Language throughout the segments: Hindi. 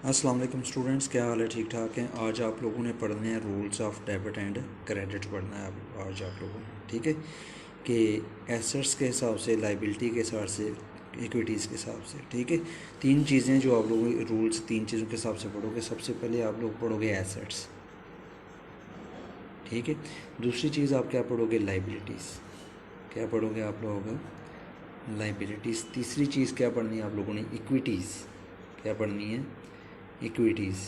अस्सलाम वालेकुम स्टूडेंट्स, क्या हाल है? ठीक ठाक हैं। आज आप लोगों ने पढ़ने हैं rules of debit and credit पढ़ना है आज आप लोगों ने, ठीक है, कि एसेट्स के हिसाब से, लाइबिलिटी के हिसाब से, इक्विटीज़ के हिसाब से, ठीक है। तीन चीज़ें जो आप लोग रूल्स तीन चीज़ों के हिसाब से पढ़ोगे। सबसे पहले आप लोग पढ़ोगे एसेट्स, ठीक है। दूसरी चीज़ आप क्या पढ़ोगे? लाइबिलिटीज़। क्या पढ़ोगे आप लोग? लाइबिलिटीज़। तीसरी चीज़ क्या पढ़नी है आप लोगों ने? इक्विटीज़। क्या पढ़नी है? इक्विटीज़,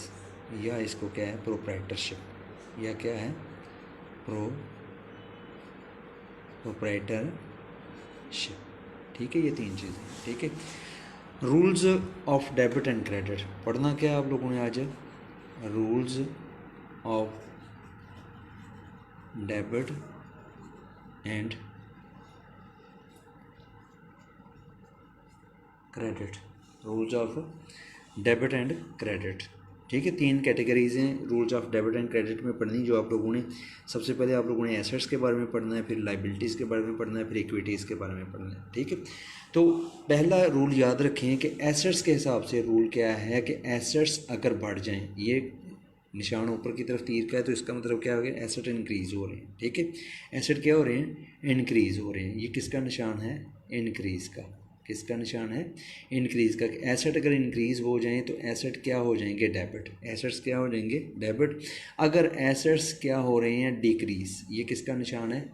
या इसको क्या है? प्रोप्राइटरशिप, या क्या है? प्रोप्राइटरशिप, ठीक है। ये तीन चीज़ें, ठीक है। Rules of debit and credit पढ़ना क्या है आप लोगों ने आज? Rules of debit and credit. Rules of debit and credit, ठीक है। तीन कैटेगरीज हैं rules of debit and credit में पढ़नी, जो आप लोगों ने सबसे पहले आप लोगों ने एसेट्स के बारे में पढ़ना है, फिर लाइबिलिटीज़ के बारे में पढ़ना है, फिर इक्विटीज़ के बारे में पढ़ना है, ठीक है। तो पहला रूल याद रखें कि एसेट्स के हिसाब से रूल क्या है कि एसेट्स अगर बढ़ जाएं, ये निशान ऊपर की तरफ तीर का है तो इसका मतलब क्या हो गया? एसेट इंक्रीज़ हो रहे हैं, ठीक है। एसेट क्या हो रहे हैं? इंक्रीज़ हो रहे हैं। ये किसका निशान है? इंक्रीज़ का। किसका निशान है? इंक्रीज़ का। एसेट अगर इंक्रीज़ हो जाएं तो एसेट क्या हो जाएंगे? डेबिट। एसेट्स क्या हो जाएंगे? डेबिट। अगर एसेट्स क्या हो रहे हैं? डिक्रीज़। ये किसका निशान है?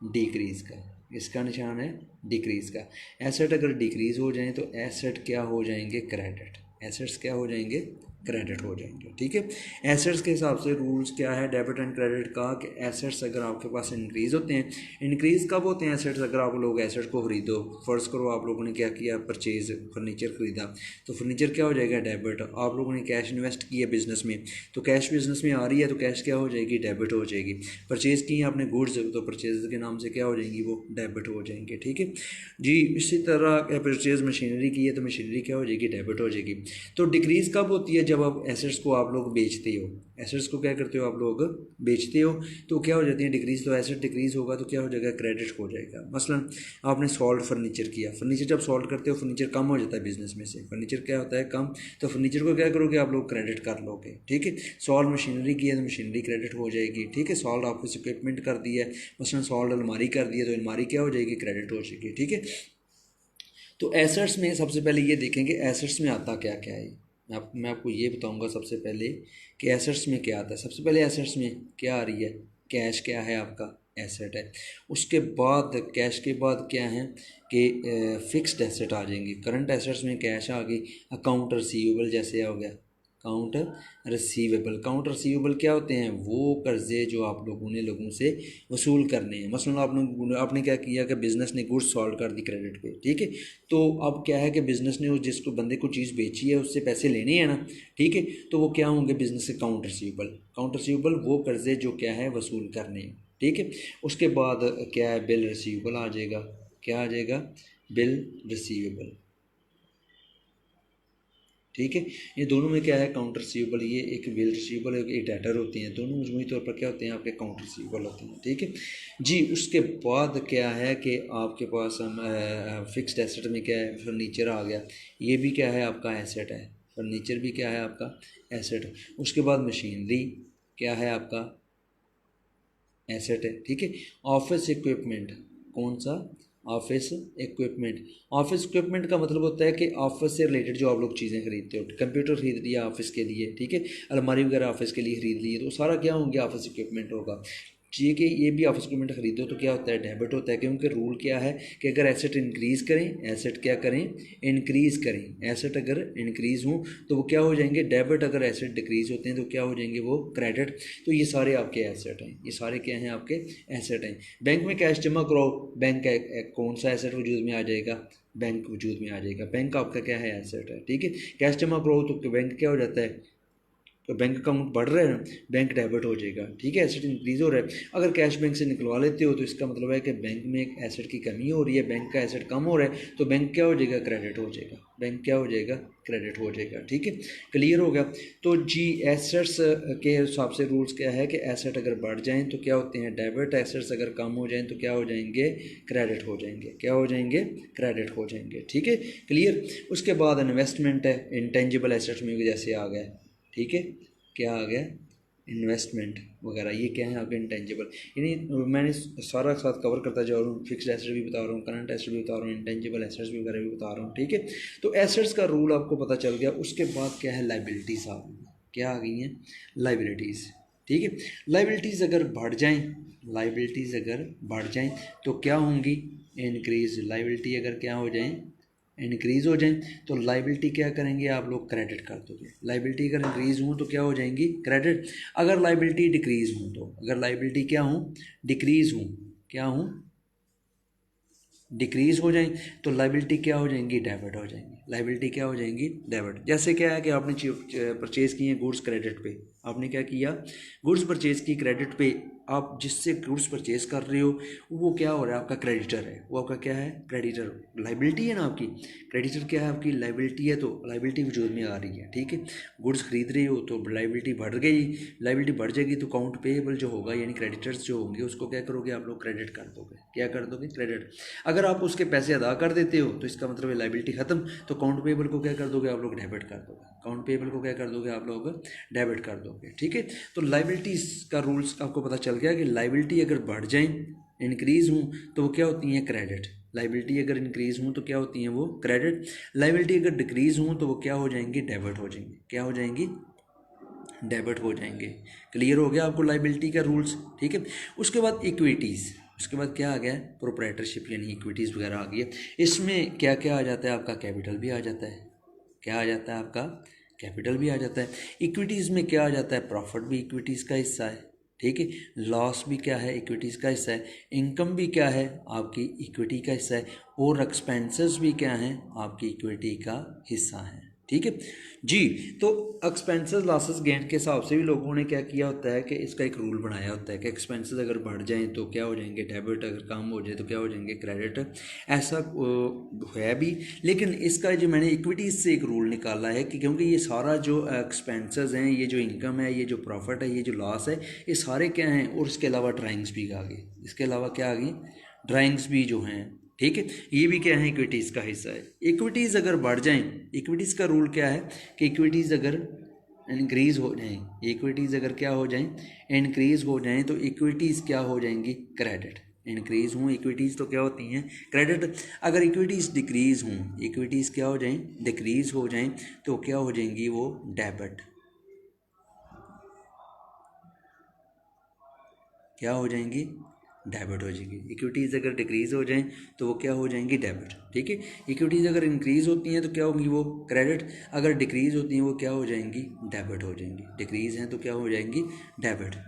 डिक्रीज़ का। इसका निशान है डिक्रीज़ का। एसेट अगर डिक्रीज़ हो जाएं तो एसेट क्या हो जाएंगे? क्रेडिट। एसेट्स क्या हो जाएंगे? क्रेडिट हो जाएंगे, ठीक है। एसेट्स के हिसाब से रूल्स क्या है डेबिट एंड क्रेडिट का कि एसेट्स अगर आपके पास इंक्रीज़ होते हैं, इंक्रीज़ कब होते हैं एसेट्स? अगर आप लोग एसेट को खरीदो, फ़र्ज़ करो आप लोगों ने क्या किया? परचेज़, फर्नीचर ख़रीदा, तो फर्नीचर क्या हो जाएगा? डेबिट। आप लोगों ने कैश इन्वेस्ट किया बिज़नेस में, तो कैश बिज़नेस में आ रही है तो कैश क्या हो जाएगी? डेबिट हो जाएगी। परचेज़ की आपने गुड्स, तो परचेज़ के नाम से क्या हो जाएंगी? वो डेबिट हो जाएंगे, ठीक है जी। इसी तरह परचेज़ मशीनरी की है तो मशीनरी क्या हो जाएगी? डेबिट हो जाएगी। तो डिक्रीज़ कब होती है? जब आप एसेट्स को आप लोग बेचते हो। एसेट्स को क्या करते हो? आप लोग बेचते हो, तो क्या हो जाती है? डिक्रीज़। तो एसेट डिक्रीज़ होगा तो क्या हो जाएगा? क्रेडिट हो जाएगा। मसलन आपने सॉल्ड फर्नीचर किया, फर्नीचर जब सॉल्ड करते हो फर्नीचर कम हो जाता है बिजनेस में से, फर्नीचर क्या होता है? कम। तो फर्नीचर को क्या करोगे? आप लोग क्रेडिट कर लोगे, ठीक है। सॉल्ड मशीनरी की है तो मशीनरी क्रेडिट हो जाएगी, ठीक है। सॉल्ड ऑफिस इक्विपमेंट कर दिया है, मसलन सॉल्ड अलमारी कर दिया तो अलमारी क्या हो जाएगी? क्रेडिट हो जाएगी, ठीक है। तो एसेट्स में सबसे पहले ये देखेंगे एसेट्स में आता क्या क्या है। मैं आपको ये बताऊंगा सबसे पहले कि एसेट्स में क्या आता है। सबसे पहले एसेट्स में क्या आ रही है? कैश क्या है? आपका एसेट है। उसके बाद कैश के बाद क्या है कि फिक्स्ड एसेट आ जाएंगे। करंट एसेट्स में कैश आ गई। अकाउंट रिसीवेबल जैसे हो गया काउंट रिसीवेबल। काउंट रिसीवेबल क्या होते हैं? वो कर्जे जो आप लोगों ने लोगों से वसूल करने हैं। मसलन आपने क्या किया कि बिज़नेस ने गुड्स सॉल्व कर दी क्रेडिट पे, ठीक है। तो अब क्या है कि बिज़नेस ने उस जिसको बंदे को चीज़ बेची है उससे पैसे लेने हैं ना, ठीक है। तो वो क्या होंगे? बिज़नेस के काउंट रिसीवेबल। काउंट रिसीवेबल वो कर्जे जो क्या है वसूल करने हैं, ठीक है। उसके बाद क्या है? बिल रिसीवेबल आ जाएगा। क्या आ जाएगा? बिल रिसीवेबल, ठीक है। ये दोनों में क्या है? Counter receivable. ये एक बिल रिसीवेबल है, एक डेटर होते हैं, दोनों मजमूई तौर पर क्या होते हैं? आपके काउंटर रिसीवेबल होते हैं, ठीक है जी। उसके बाद क्या है कि आपके पास फिक्स्ड एसेट में क्या है? फर्नीचर आ गया, ये भी क्या है? आपका एसेट है। फर्नीचर भी क्या है? आपका एसेट। उसके बाद मशीनरी क्या है? आपका एसेट है, ठीक है। ऑफिस इक्विपमेंट, कौन सा? Office equipment. ऑफिस इक्विपमेंट का मतलब होता है कि ऑफिस से रिलेटेड जो आप लोग चीज़ें खरीदते हो। कंप्यूटर खरीद लिया ऑफिस के लिए, ठीक है। अलमारी वगैरह ऑफिस के लिए खरीद ली, तो सारा क्या होंगे? ऑफिस इक्विपमेंट होगा जी। कि ये भी ऑफिस इक्विपमेंट खरीदो तो क्या होता है? डेबिट होता है, क्योंकि रूल क्या है कि अगर एसेट इंक्रीज़ करें, एसेट क्या करें? इंक्रीज़ करें। एसेट अगर इंक्रीज़ हों तो वो क्या हो जाएंगे? डेबिट। अगर एसेट डिक्रीज़ होते हैं तो क्या हो जाएंगे? वो क्रेडिट। तो ये सारे आपके एसेट हैं, ये सारे क्या हैं? आपके एसेट हैं। बैंक में कैश जमा करो, बैंक का कौन सा एसेट वजूद में आ जाएगा? बैंक वजूद में आ जाएगा। बैंक आपका क्या है? एसेट है, ठीक है। कैश जमा करो तो बैंक क्या हो जाता है? तो बैंक अकाउंट बढ़ रहा है, बैंक डेबिट हो जाएगा, ठीक है, एसेट इंक्रीज हो रहा है। अगर कैश बैंक से निकलवा लेते हो तो इसका मतलब है कि बैंक में एक एसेट की कमी हो रही है, बैंक का एसेट कम हो रहा है, तो बैंक क्या हो जाएगा, क्रेडिट हो जाएगा, बैंक क्या हो जाएगा, क्रेडिट हो जाएगा, ठीक है, क्लियर हो गया। तो जी एसेट्स के हिसाब से रूल्स क्या है कि एसेट अगर बढ़ जाएँ तो क्या होते हैं, डेबिट, एसेट्स अगर कम हो जाएँ तो क्या हो जाएंगे, क्रेडिट हो जाएंगे, क्या हो जाएंगे, क्रेडिट हो जाएंगे, ठीक है, क्लियर। उसके बाद इन्वेस्टमेंट है, इंटेंजिबल एसेट्स में जैसे आ गया, ठीक है, क्या आ गया, इन्वेस्टमेंट वगैरह, ये क्या है आपके इंटेंजिबल, यानी मैंने सारा साथ कवर करता जा रहा हूँ, फिक्स्ड एसेट भी बता रहा हूँ, करंट एसेट भी बता रहा हूँ, इंटेंजिबल एसेट्स भी वगैरह भी बता रहा हूँ, ठीक है। तो एसेट्स का रूल आपको पता चल गया। उसके बाद क्या है, लाइबिलिटीज़ आ गई, क्या आ गई हैं, लाइबिलिटीज़, ठीक है। लाइबिलिटीज़ अगर बढ़ जाएँ, लाइबिलिटीज़ अगर बढ़ जाएँ तो क्या होंगी, इंक्रीज, लाइबिलिटी अगर क्या हो जाए, इंक्रीज़ हो जाए तो लाइबिलिटी क्या करेंगे आप लोग, क्रेडिट कर दोगे। लाइबिलिटी अगर इंक्रीज़ हो तो क्या हो जाएंगी, क्रेडिट। अगर लाइबिलिटी डिक्रीज़ हो तो, अगर लाइबिलिटी क्या हो, डिक्रीज़ हो, क्या हो, डिक्रीज़ हो जाए तो लाइबिलिटी क्या हो जाएंगी, डेबिट हो जाएंगी, लाइबिलिटी क्या हो जाएंगी, डेबिट। जैसे क्या है कि आपने परचेज़ किए गुड्स क्रेडिट पे, आपने क्या किया, गुड्स परचेज़ की क्रेडिट पे, आप जिससे गुड्स परचेज़ कर रहे हो वो क्या हो रहा है, आपका क्रेडिटर है, वो आपका क्या है, क्रेडिटर, लाइबिलिटी है ना आपकी, क्रेडिटर क्या है आपकी, लाइबिलिटी है, तो लाइबिलिटी वजूद में आ रही है, ठीक है। गुड्स खरीद रहे हो तो लाइबिलिटी बढ़ गई, लाइबिलिटी बढ़ जाएगी तो अकाउंट पेएबल जो होगा यानी क्रेडिटर्स जो होंगे उसको क्या करोगे आप लोग, क्रेडिट कर दोगे, क्या कर दोगे, क्रेडिट। अगर आप उसके पैसे अदा कर देते हो तो इसका मतलब है लाइबिलिटी खत्म, तो अकाउंट पेएबल को क्या कर दोगे आप लोग, डेबिट कर दोगे, अकाउंट पेएबल को क्या कर दोगे आप लोग, डेबिट कर दोगे, ठीक है। तो लाइबिलिटीज़ का रूल्स आपको पता चल गया कि लाइबिलिटी अगर बढ़ जाए, इंक्रीज़ हूँ तो वो क्या होती हैं, क्रेडिट। लाइबिलिटी अगर इंक्रीज़ हूँ तो क्या होती हैं वो, क्रेडिट। लाइबिलिटी अगर डिक्रीज़ हूँ तो वो क्या हो जाएंगी, डेबिट हो जाएंगी, क्या हो जाएंगी, डेबिट हो जाएंगे। क्लियर हो गया आपको लाइबिलिटी का रूल्स, ठीक है। उसके बाद इक्विटीज़, उसके बाद क्या आ गया, प्रोप्राइटरशिप यानी इक्विटीज़ वगैरह आ गई है। इसमें क्या क्या आ जाता है, आपका कैपिटल भी आ जाता है, क्या आ जाता है आपका, कैपिटल भी आ जाता है। इक्विटीज़ में क्या आ जाता है, प्रॉफिट भी इक्विटीज़ का हिस्सा है, ठीक है, लॉस भी क्या है, इक्विटीज़ का हिस्सा है, इनकम भी क्या है आपकी इक्विटी का हिस्सा है, और एक्सपेंसेस भी क्या हैं आपकी इक्विटी का हिस्सा है, ठीक है जी। तो एक्सपेंसेस लॉसेस गेन के हिसाब से भी लोगों ने क्या किया होता है कि इसका एक रूल बनाया होता है कि एक्सपेंसेस अगर बढ़ जाएं तो क्या हो जाएंगे, डेबिट, अगर कम हो जाए तो क्या हो जाएंगे, क्रेडिट। ऐसा है भी, लेकिन इसका जो मैंने इक्विटीज़ से एक रूल निकाला है कि क्योंकि ये सारा जो एक्सपेंसेस हैं, ये जो इनकम है, ये जो प्रॉफिट है, ये जो लॉस है, ये सारे क्या हैं, और इसके अलावा ड्राइंग्स भी आ गई, इसके अलावा क्या आ गई, ड्राइंग्स भी जो हैं, ठीक है, ये भी क्या है, इक्विटीज़ का हिस्सा है। इक्विटीज़ अगर बढ़ जाएं, इक्विटीज़ का रूल क्या है कि इक्विटीज़ अगर इंक्रीज़ हो जाएं, इक्विटीज़ अगर क्या हो जाएं, इंक्रीज़ हो जाएं तो इक्विटीज़ क्या हो जाएंगी, क्रेडिट। इंक्रीज़ हों इक्विटीज़ तो क्या होती हैं, क्रेडिट। अगर इक्विटीज़ डिक्रीज़ हों, इक्विटीज़ क्या हो जाएं, डिक्रीज़ हो जाएं तो क्या हो जाएंगी वो, डेबिट, क्या हो जाएंगी, डेबिट हो जाएंगी। इक्विटीज़ अगर डिक्रीज़ हो जाएं तो वो क्या हो जाएंगी, डेबिट, ठीक है। इक्विटीज़ अगर इंक्रीज़ होती हैं तो क्या होंगी वो, क्रेडिट। अगर डिक्रीज़ होती हैं वो क्या हो जाएंगी, डेबिट हो जाएंगी। डिक्रीज़ हैं तो क्या हो जाएंगी, डेबिट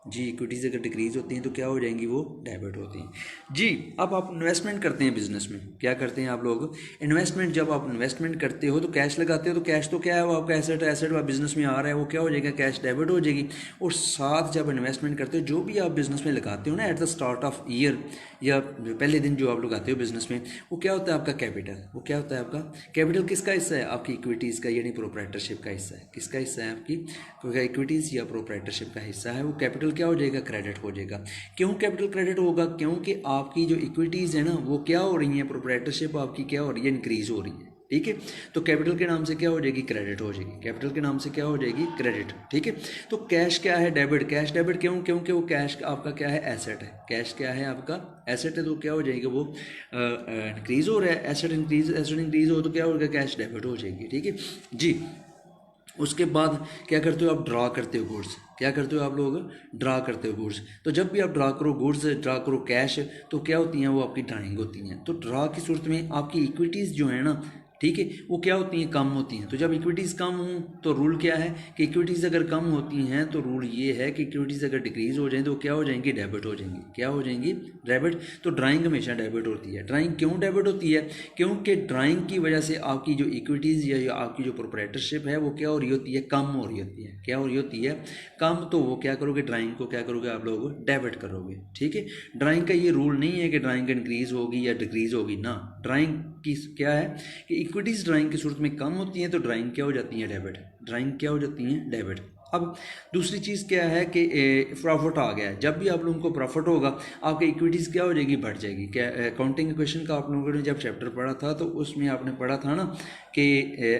जी। इक्विटीज़ अगर डिक्रीज़ होती हैं तो क्या हो जाएंगी वो, डेबिट होती हैं जी। अब आप इन्वेस्टमेंट करते हैं बिजनेस में, क्या करते हैं आप लोग, इन्वेस्टमेंट। जब आप इन्वेस्टमेंट करते हो तो कैश लगाते हो, तो कैश तो क्या है वो आपका एसेट, एसेट वो बिजनेस में आ रहा है, वो क्या हो जाएगा, कैश डेबिट हो जाएगी। और साथ जब इन्वेस्टमेंट करते हो, जो भी आप बिजनेस में लगाते हो ना, at the start of year या पहले दिन जो आप लगाते हो बिजनेस में, वो क्या होता है आपका कैपिटल, वो क्या होता है आपका कैपिटल। किसका हिस्सा है, आपकी इक्विटीज़ का यानी प्रोप्राइटरशिप का हिस्सा है। किसका हिस्सा है, आपकी इक्विटीज़ या प्रोप्राइटरशिप का हिस्सा है। वो कैपिटल क्या हो जाएगा, क्रेडिट हो जाएगा। क्यों कैपिटल क्रेडिट होगा, क्योंकि आपकी जो इक्विटीज़ है ना वो क्या हो रही हैं, प्रोप्राइटरशिप आपकी क्या हो रही है, इंक्रीज़ हो रही है, ठीक है। तो कैपिटल के नाम से क्या हो जाएगी, क्रेडिट हो जाएगी। कैपिटल के नाम से क्या हो जाएगी, क्रेडिट, ठीक है। तो कैश क्या है, डेबिट। कैश डेबिट क्यों, क्योंकि वो कैश आपका क्या है, एसेट है। कैश क्या है आपका, एसेट है, तो क्या हो जाएगा वो, इंक्रीज़ हो रहा है, एसेट इंक्रीज़ हो तो क्या होगा, कैश डेबिट हो जाएगी, ठीक है जी। उसके बाद क्या करते हो आप, ड्रा करते हो गुड्स। क्या करते हो आप लोग, ड्रा करते हो गुड्स। तो जब भी आप ड्रा करो गुड्स, ड्रा करो कैश, तो क्या होती हैं वो आपकी ड्राइंग होती हैं। तो ड्रा की सूरत में आपकी इक्विटीज़ जो है ना, ठीक है, वो क्या होती हैं, कम होती हैं। तो जब इक्विटीज़ कम हों तो रूल क्या है कि इक्विटीज़ अगर कम होती हैं तो रूल ये है कि इक्विटीज़ अगर डिक्रीज़ हो जाएं तो क्या हो जाएंगी, डेबिट हो जाएंगी। क्या हो जाएंगी, डेबिट। तो ड्राइंग हमेशा डेबिट होती है। ड्राइंग क्यों डेबिट होती है, क्योंकि ड्राइंग की वजह से आपकी जो इक्विटीज़ या आपकी जो प्रोप्राइटरशिप है वो क्या हो रही होती है, कम हो रही होती है। क्या हो रही होती है, कम। तो वो क्या करोगे, ड्राइंग को क्या करोगे आप लोग, डेबिट करोगे। ठीक है, ड्राइंग का ये रूल नहीं है कि ड्राइंग इंक्रीज़ होगी या डिक्रीज़ होगी ना। ड्राइंग की क्या है कि इक्विटीज़ ड्राइंग की सूरत में कम होती हैं तो ड्राइंग क्या हो जाती है, डेबिट। ड्राइंग क्या हो जाती है, डेबिट। अब दूसरी चीज़ क्या है कि प्रॉफिट आ गया है। जब भी आप लोगों को प्रॉफिट होगा आपकी इक्विटीज़ क्या हो जाएगी, बढ़ जाएगी। क्या अकाउंटिंग क्वेश्चन का आप लोगों ने जब चैप्टर पढ़ा था तो उसमें आपने पढ़ा था ना कि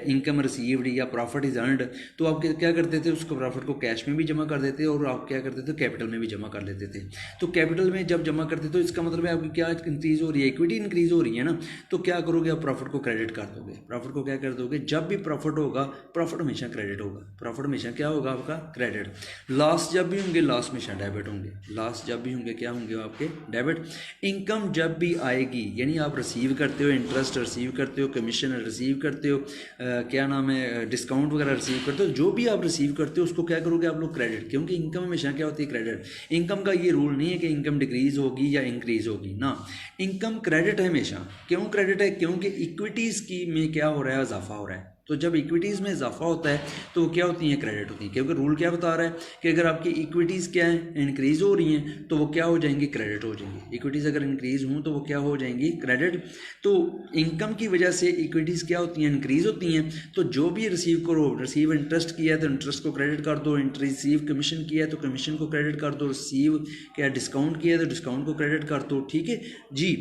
इनकम रिसीव्ड या प्रॉफिट इज अर्नड, तो आप क्या करते थे, उसको प्रॉफिट को कैश में भी जमा कर देते और आप क्या करते थे, कैपिटल में भी जमा कर लेते थे। तो कैपिटल में जब जमा करते तो इसका मतलब है आपकी क्या इंक्रीज़ हो रही है, इक्विटी इंक्रीज़ हो रही है ना। तो क्या करोगे, आप प्रॉफिट को क्रेडिट कर दोगे। प्रॉफिट को क्या कर दोगे, जब भी प्रॉफिट होगा प्रॉफिट हमेशा क्रेडिट होगा। प्रॉफिट हमेशा क्या होगा, आपका क्रेडिट। लॉस जब भी होंगे, लॉस हमेशा डेबिट होंगे। लॉस जब भी होंगे क्या होंगे, आपके डेबिट। इनकम जब भी आएगी, यानी आप रिसीव करते हो, इंटरेस्ट रिसीव करते हो, कमीशन रिसीव करते हो, क्या नाम है, डिस्काउंट वगैरह रिसीव करते हो, जो भी आप रिसीव करते हो उसको क्या करोगे आप लोग, क्रेडिट। क्योंकि इनकम हमेशा क्या होती है, क्रेडिट। इनकम का ये रूल नहीं है कि इनकम डिक्रीज होगी या इंक्रीज होगी ना, इनकम क्रेडिट है हमेशा। क्यों क्रेडिट है, क्योंकि इक्विटीज़ की में क्या हो रहा है, इजाफा हो रहा है। तो जब इक्विटीज़ में इजाफा होता है तो वो क्या होती हैं, क्रेडिट होती हैं। क्योंकि रूल क्या बता रहा है कि अगर आपकी इक्विटीज़ क्या है, इंक्रीज़ हो रही हैं तो वो क्या हो जाएंगी, क्रेडिट हो जाएंगी। इक्विटीज़ अगर इंक्रीज़ हों तो वो क्या हो जाएंगी, क्रेडिट। तो इनकम की वजह से इक्विटीज़ क्या होती हैं, इंक्रीज़ होती हैं। तो जो भी रिसीव करो, रिसीव इंटरेस्ट किया है तो इंटरेस्ट को क्रेडिट कर दो, रिसीव कमीशन किया है तो कमीशन को क्रेडिट कर दो, रिसीव क्या डिस्काउंट किया है तो डिस्काउंट को क्रेडिट कर दो। ठीक है जी।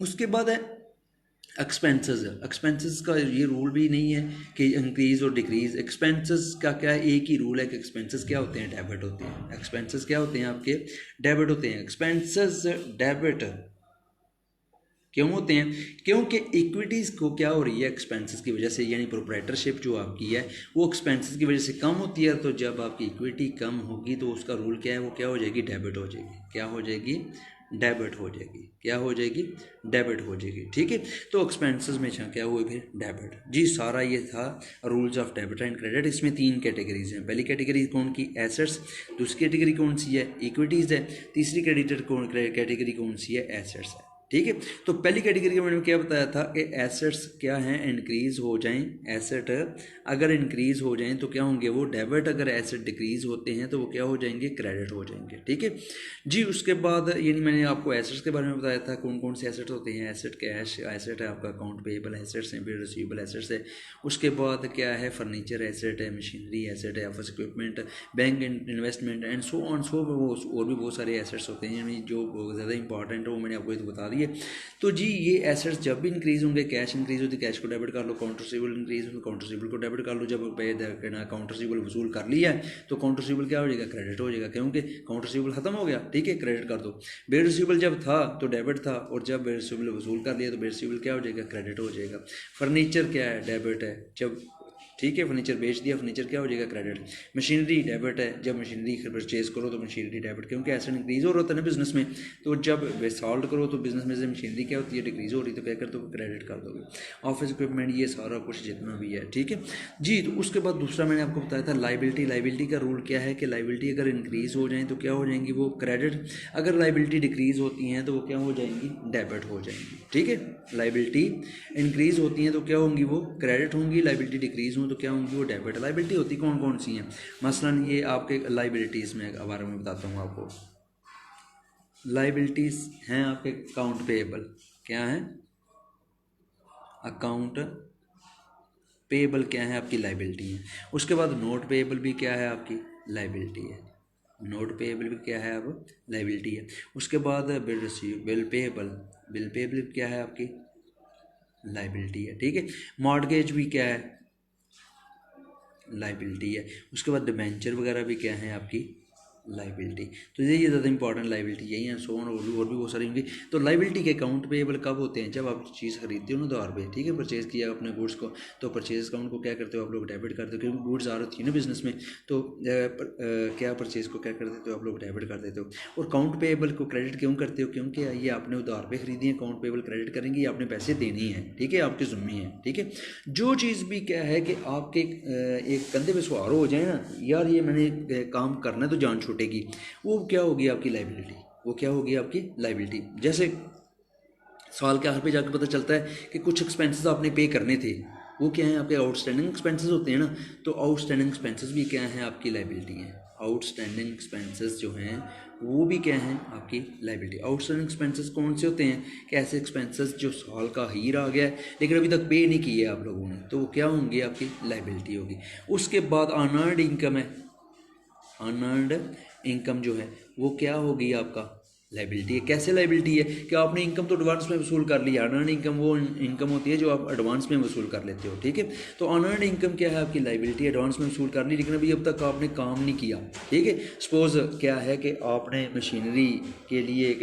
उसके बाद है एक्सपेंसेस। एक्सपेंसेस का ये रूल भी नहीं है कि इंक्रीज़ और डिक्रीज़। एक्सपेंसेस का क्या है, एक ही रूल है कि एक्सपेंसेस क्या होते हैं, डेबिट होते हैं। एक्सपेंसेस क्या होते हैं, आपके डेबिट होते हैं। एक्सपेंसेस डेबिट क्यों होते हैं, क्योंकि इक्विटीज़ को क्या हो रही है, एक्सपेंसेस की वजह से, यानी प्रोप्राइटरशिप जो आपकी है वो एक्सपेंसेस की वजह से कम होती है। तो जब आपकी इक्विटी कम होगी तो उसका रूल क्या है, वो क्या हो जाएगी, डेबिट हो जाएगी। क्या हो जाएगी, डेबिट हो जाएगी। क्या हो जाएगी, डेबिट हो जाएगी। ठीक है, तो एक्सपेंसेस में क्या हुए, फिर डेबिट। जी सारा ये था rules of debit and credit. इसमें 3 कैटेगरीज हैं। पहली कैटेगरी कौन की, एसेट्स। दूसरी कैटेगरी कौन सी है, इक्विटीज़ है। तीसरी कैटेगरी कौन सी है, एसेट्स है। ठीक है, तो पहली कैटेगरी में मैंने क्या बताया था कि एसेट्स क्या हैं, इंक्रीज़ हो जाएं। एसेट अगर इंक्रीज़ हो जाएं तो क्या होंगे, वो डेबिट। अगर एसेट डिक्रीज़ होते हैं तो वो क्या हो जाएंगे, क्रेडिट हो जाएंगे। ठीक है जी। उसके बाद यानी मैंने आपको एसेट्स के बारे में बताया था, कौन कौन से एसेट होते हैं। एसेट कैश एसेट है आपका, अकाउंट पेएबल एसेट्स हैं, फिर रिसीवेबल एसेट्स है। उसके बाद क्या है, फर्नीचर एसेट है, मशीनरी एसेट है, office equipment, bank investment and so on so. और भी बहुत सारे एसेट्स होते हैं जो ज़्यादा इंपॉर्टेंट है, वो मैंने आपको ये बता दिए। तो जी ये एसेट्स जब भी इंक्रीज होंगे, कैश इंक्रीज होती है, कैश को डेबिट कर लो। काउंटर रिसीवेबल इंक्रीज हो, काउंटर रिसीवेबल को डेबिट कर लो। जब काउंटर रिसीवेबल वसूल कर लिया है तो काउंटर रिसीवेबल क्या हो जाएगा, क्रेडिट हो जाएगा। क्योंकि काउंटर रिसीवेबल खत्म हो गया, ठीक है, क्रेडिट कर दो। बेयर रिसीवेबल जब था तो डेबिट था, और जब बेयर रिसीवेबल वसूल कर लिया तो बेयर रिसीवेबल क्या हो जाएगा, क्रेडिट हो जाएगा। फर्नीचर क्या है, डेबिट है। जब ठीक है फर्नीचर बेच दिया, फर्नीचर क्या हो जाएगा, क्रेडिट। मशीनरी डेबिट है, जब मशीनरी परचेज करो तो मशीनरी डेबिट। क्योंकि एसेट इंक्रीज हो रहा होता है ना बिजनेस में, तो जब सॉल्व करो तो बिजनेस में से मशीनरी क्या होती है, डिक्रीज हो रही, तो क्या कर दो, क्रेडिट कर दोगे। ऑफिस इक्विपमेंट, ये सारा कुछ जितना भी है। ठीक है जी। तो उसके बाद दूसरा मैंने आपको बताया था लाइबिलिटी। लाइबिलिटी का रूल क्या है कि लाइबिलिटी अगर इंक्रीज हो जाए तो क्या हो जाएंगी, वो क्रेडिट। अगर लाइबिलिटी डिक्रीज होती हैं तो वो क्या हो जाएंगी, डेबिट हो जाएंगी। ठीक है, लाइबिलिटी इंक्रीज होती हैं तो क्या होंगी, वो क्रेडिट होंगी। लाइबिलिटी डिक्रीज तो क्या होंगी, वो डेबिट। लाइबिलिटी होती कौन कौन सी हैं, मसलन ये आपके लाइबिलिटीज़ में बारे में बताता हूँ आपको। लाइबिलिटीज़ हैं आपके अकाउंट पेएबल। क्या है, अकाउंट पेएबल क्या है, आपकी लाइबिलिटी है। उसके बाद नोट पेएबल भी क्या है, आपकी लाइबिलिटी है। नोट पेएबल भी क्या है, अब लाइबिलिटी है। उसके बाद bill receive, bill payable, bill payable क्या है, आपकी लाइबिलिटी है। ठीक है, मॉर्टगेज भी क्या है, लाइबिलिटी है। उसके बाद डिबेंचर वगैरह भी क्या है, आपकी लाइबिलिटी। तो ये ज़्यादा इंपॉर्टेंट लाइबिलिटी यही है, सो और भी बहुत सारी होंगी। तो लाइबिलिटी के अकाउंट पेएबल कब होते हैं? जब आप चीज़ खरीदते हो ना उधार पे, ठीक है, परचेज़ किया अपने गुड्स को, तो परचेज़ अकाउंट को क्या करते हो आप लोग? डेबिट करते हो, क्योंकि गुड्स आ रही है ना बिजनेस में, तो क्या परचेज़ को क्या कर देते हो आप लोग? डेबिट कर देते हो। और अकाउंट पेएबल को क्रेडिट क्यों करते हो? क्योंकि ये आपने उधार पे खरीदी है, अकाउंट पेएबल क्रेडिट करेंगे, ये आपने पैसे देने ही हैं, ठीक है, आपके ज़िम्मे हैं, ठीक है। जो चीज़ भी क्या है कि आपके एक कंधे पे सवार हो जाए ना, यार ये मैंने काम करना है तो जान छूटेगी, वो क्या होगी? आपकी लाइबिलिटी। वो क्या होगी? आपकी लाइबिलिटी। जैसे साल के आखिर पे जाकर पता चलता है कि कुछ एक्सपेंसेस आपने पे करने थे, वो क्या है? आपके आउटस्टैंडिंग एक्सपेंसेस होते हैं ना, तो आउटस्टैंडिंग एक्सपेंसेस भी क्या हैं? आपकी लाइबिलिटी हैं। आउटस्टैंडिंग एक्सपेंसेस जो हैं वो भी क्या हैं? आपकी लाइबिलिटी। आउटस्टैंडिंग एक्सपेंसेस कौन से होते हैं? कि ऐसे एक्सपेंसेस जो साल का ही रह गया है लेकिन अभी तक पे नहीं किए आप लोगों ने, तो वो क्या होंगे? आपकी लाइबिलिटी होगी। उसके बाद अनअर्न्ड इनकम है। अनअर्न्ड इनकम जो है वो क्या होगी? आपका लाइबिलिटी है। कैसे लाइबिलिटी है? कि आपने इनकम तो एडवांस में वसूल कर लिया। अनअर्न्ड इनकम वो इनकम होती है जो आप एडवांस में वसूल कर लेते हो, ठीक है। तो अनअर्न्ड इनकम क्या है? आपकी लाइबिलिटी। एडवांस में वसूल कर ली लेकिन अभी अब तक आपने काम नहीं किया, ठीक है। सपोज क्या है कि आपने मशीनरी के लिए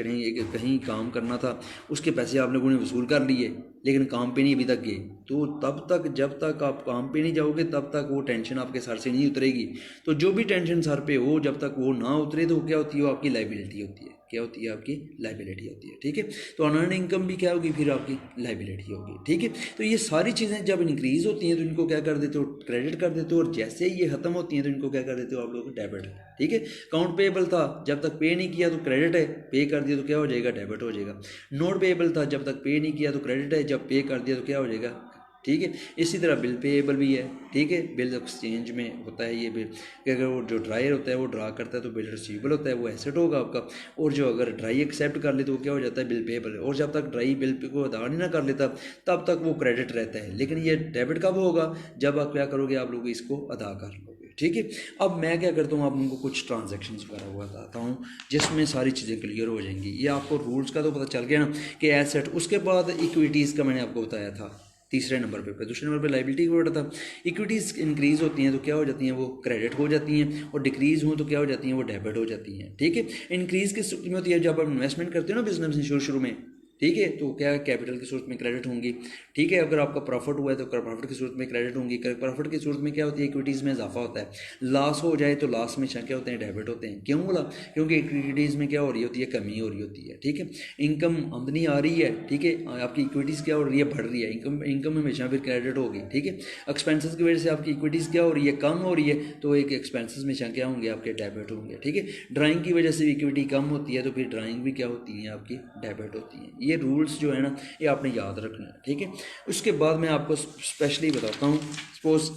कहीं काम करना था, उसके पैसे आप लोगों ने वसूल कर लिए लेकिन काम पे नहीं अभी तक गए, तो तब तक जब तक आप काम पे नहीं जाओगे तब तक वो टेंशन आपके सर से नहीं उतरेगी। तो जो भी टेंशन सर पे हो, जब तक वो ना उतरे तो क्या होती है? वो आपकी लाइबिलिटी होती है। क्या होती है? आपकी लाइबिलिटी होती है, ठीक है। तो अनअर्न्ड इनकम भी क्या होगी? फिर आपकी लाइबिलिटी होगी, ठीक है। तो ये सारी चीज़ें जब इंक्रीज़ होती हैं तो इनको क्या कर देते हो? क्रेडिट कर देते हो। और जैसे ही ये ख़त्म होती हैं तो इनको क्या कर देते हो आप लोग? डेबिट, ठीक है। अकाउंट पेएबल था, जब तक पे नहीं किया तो क्रेडिट है, पे कर दिया तो क्या हो जाएगा? डेबिट हो जाएगा। नोट पेएबल था, जब तक पे नहीं किया तो क्रेडिट है, जब पे कर दिया तो क्या हो जाएगा? ठीक है। इसी तरह बिल पेएबल भी है, ठीक है। बिल एक्सचेंज में होता है ये बिल, अगर वो जो ड्रायर होता है वो ड्रा करता है तो बिल रिसीवेबल होता है, वो एसेट होगा आपका। और जो अगर ड्राई एक्सेप्ट कर ले तो वो क्या हो जाता है? Bill payable. और जब तक ड्राई बिल पे को अदा नहीं ना कर लेता तब तक वो क्रेडिट रहता है। लेकिन ये डेबिट कब होगा? जब आप क्या करोगे? आप लोग इसको अदा कर लोगे, ठीक है। अब मैं क्या करता हूँ, आप लोगों को कुछ ट्रांजेक्शन वगैरह बताता हूँ जिसमें सारी चीज़ें क्लियर हो जाएंगी। ये आपको रूल्स का तो पता चल गया ना कि एसेट। उसके बाद इक्विटीज़ का मैंने आपको बताया था तीसरे नंबर पे। दूसरे नंबर पे लाइबिलिटी का वर्ड था। इक्विटीज़ इंक्रीज़ होती हैं तो क्या हो जाती हैं? वो क्रेडिट हो जाती हैं। और डिक्रीज़ हो तो क्या हो जाती हैं? वो डेबिट हो जाती हैं, ठीक है। इंक्रीज़ किस सूरत में होती है? जब आप इन्वेस्टमेंट करते हो ना बिजनेस में शुरू में, ठीक है, तो क्या कैपिटल की सूरत में क्रेडिट होंगी, ठीक है। अगर आपका प्रॉफिट हुआ है तो प्रॉफिट की सूरत में क्रेडिट होंगी। प्रॉफिट की सूरत में क्या होती है? इक्विटीज़ में इजाफा होता है। लॉस हो जाए तो लॉस में क्या होते हैं? डेबिट होते हैं। क्यों बोला? क्योंकि इक्विटीज़ में क्या हो रही होती है? कमी हो रही होती है, ठीक है। इनकम आमदनी आ रही है, ठीक है, आपकी इक्विटीज़ क्या हो रही है? बढ़ रही है। इनकम हमेशा फिर क्रेडिट होगी, ठीक है। एक्सपेंसेस की वजह से आपकी इक्विटीज़ क्या हो रही है? कम हो रही है, तो एक एक्सपेंसेस में क्या होंगे? आपके डेबिट होंगे, ठीक है। ड्राइंग की वजह से इक्विटी कम होती है तो फिर ड्राइंग भी क्या होती है? आपकी डेबिट होती है। ये रूल्स जो है ना ये आपने याद रखना है, ठीक है। उसके बाद मैं आपको स्पेशली बताता हूँ। सपोज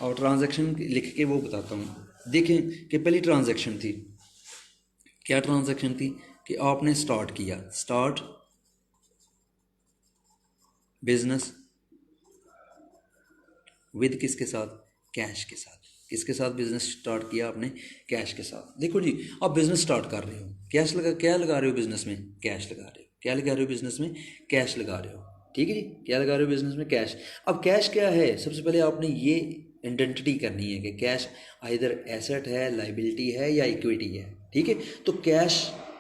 और ट्रांजैक्शन लिख के वो बताता हूँ। देखें कि पहली ट्रांजैक्शन थी, क्या ट्रांजैक्शन थी? कि आपने स्टार्ट बिजनेस विद किसके साथ? कैश के साथ। किसके साथ बिजनेस स्टार्ट किया आपने? कैश के साथ। देखो जी, आप बिजनेस स्टार्ट कर रहे हो, क्या लगा रहे हो बिजनेस में? कैश लगा रहे हो। क्या लगा रहे हो बिजनेस में? कैश लगा रहे हो, ठीक है जी। क्या लगा रहे हो बिजनेस में? कैश। अब कैश क्या है? सबसे पहले आपने ये आइडेंटिटी करनी है कि कैश आइदर एसेट है, लाइबिलिटी है या इक्विटी है, ठीक है। तो कैश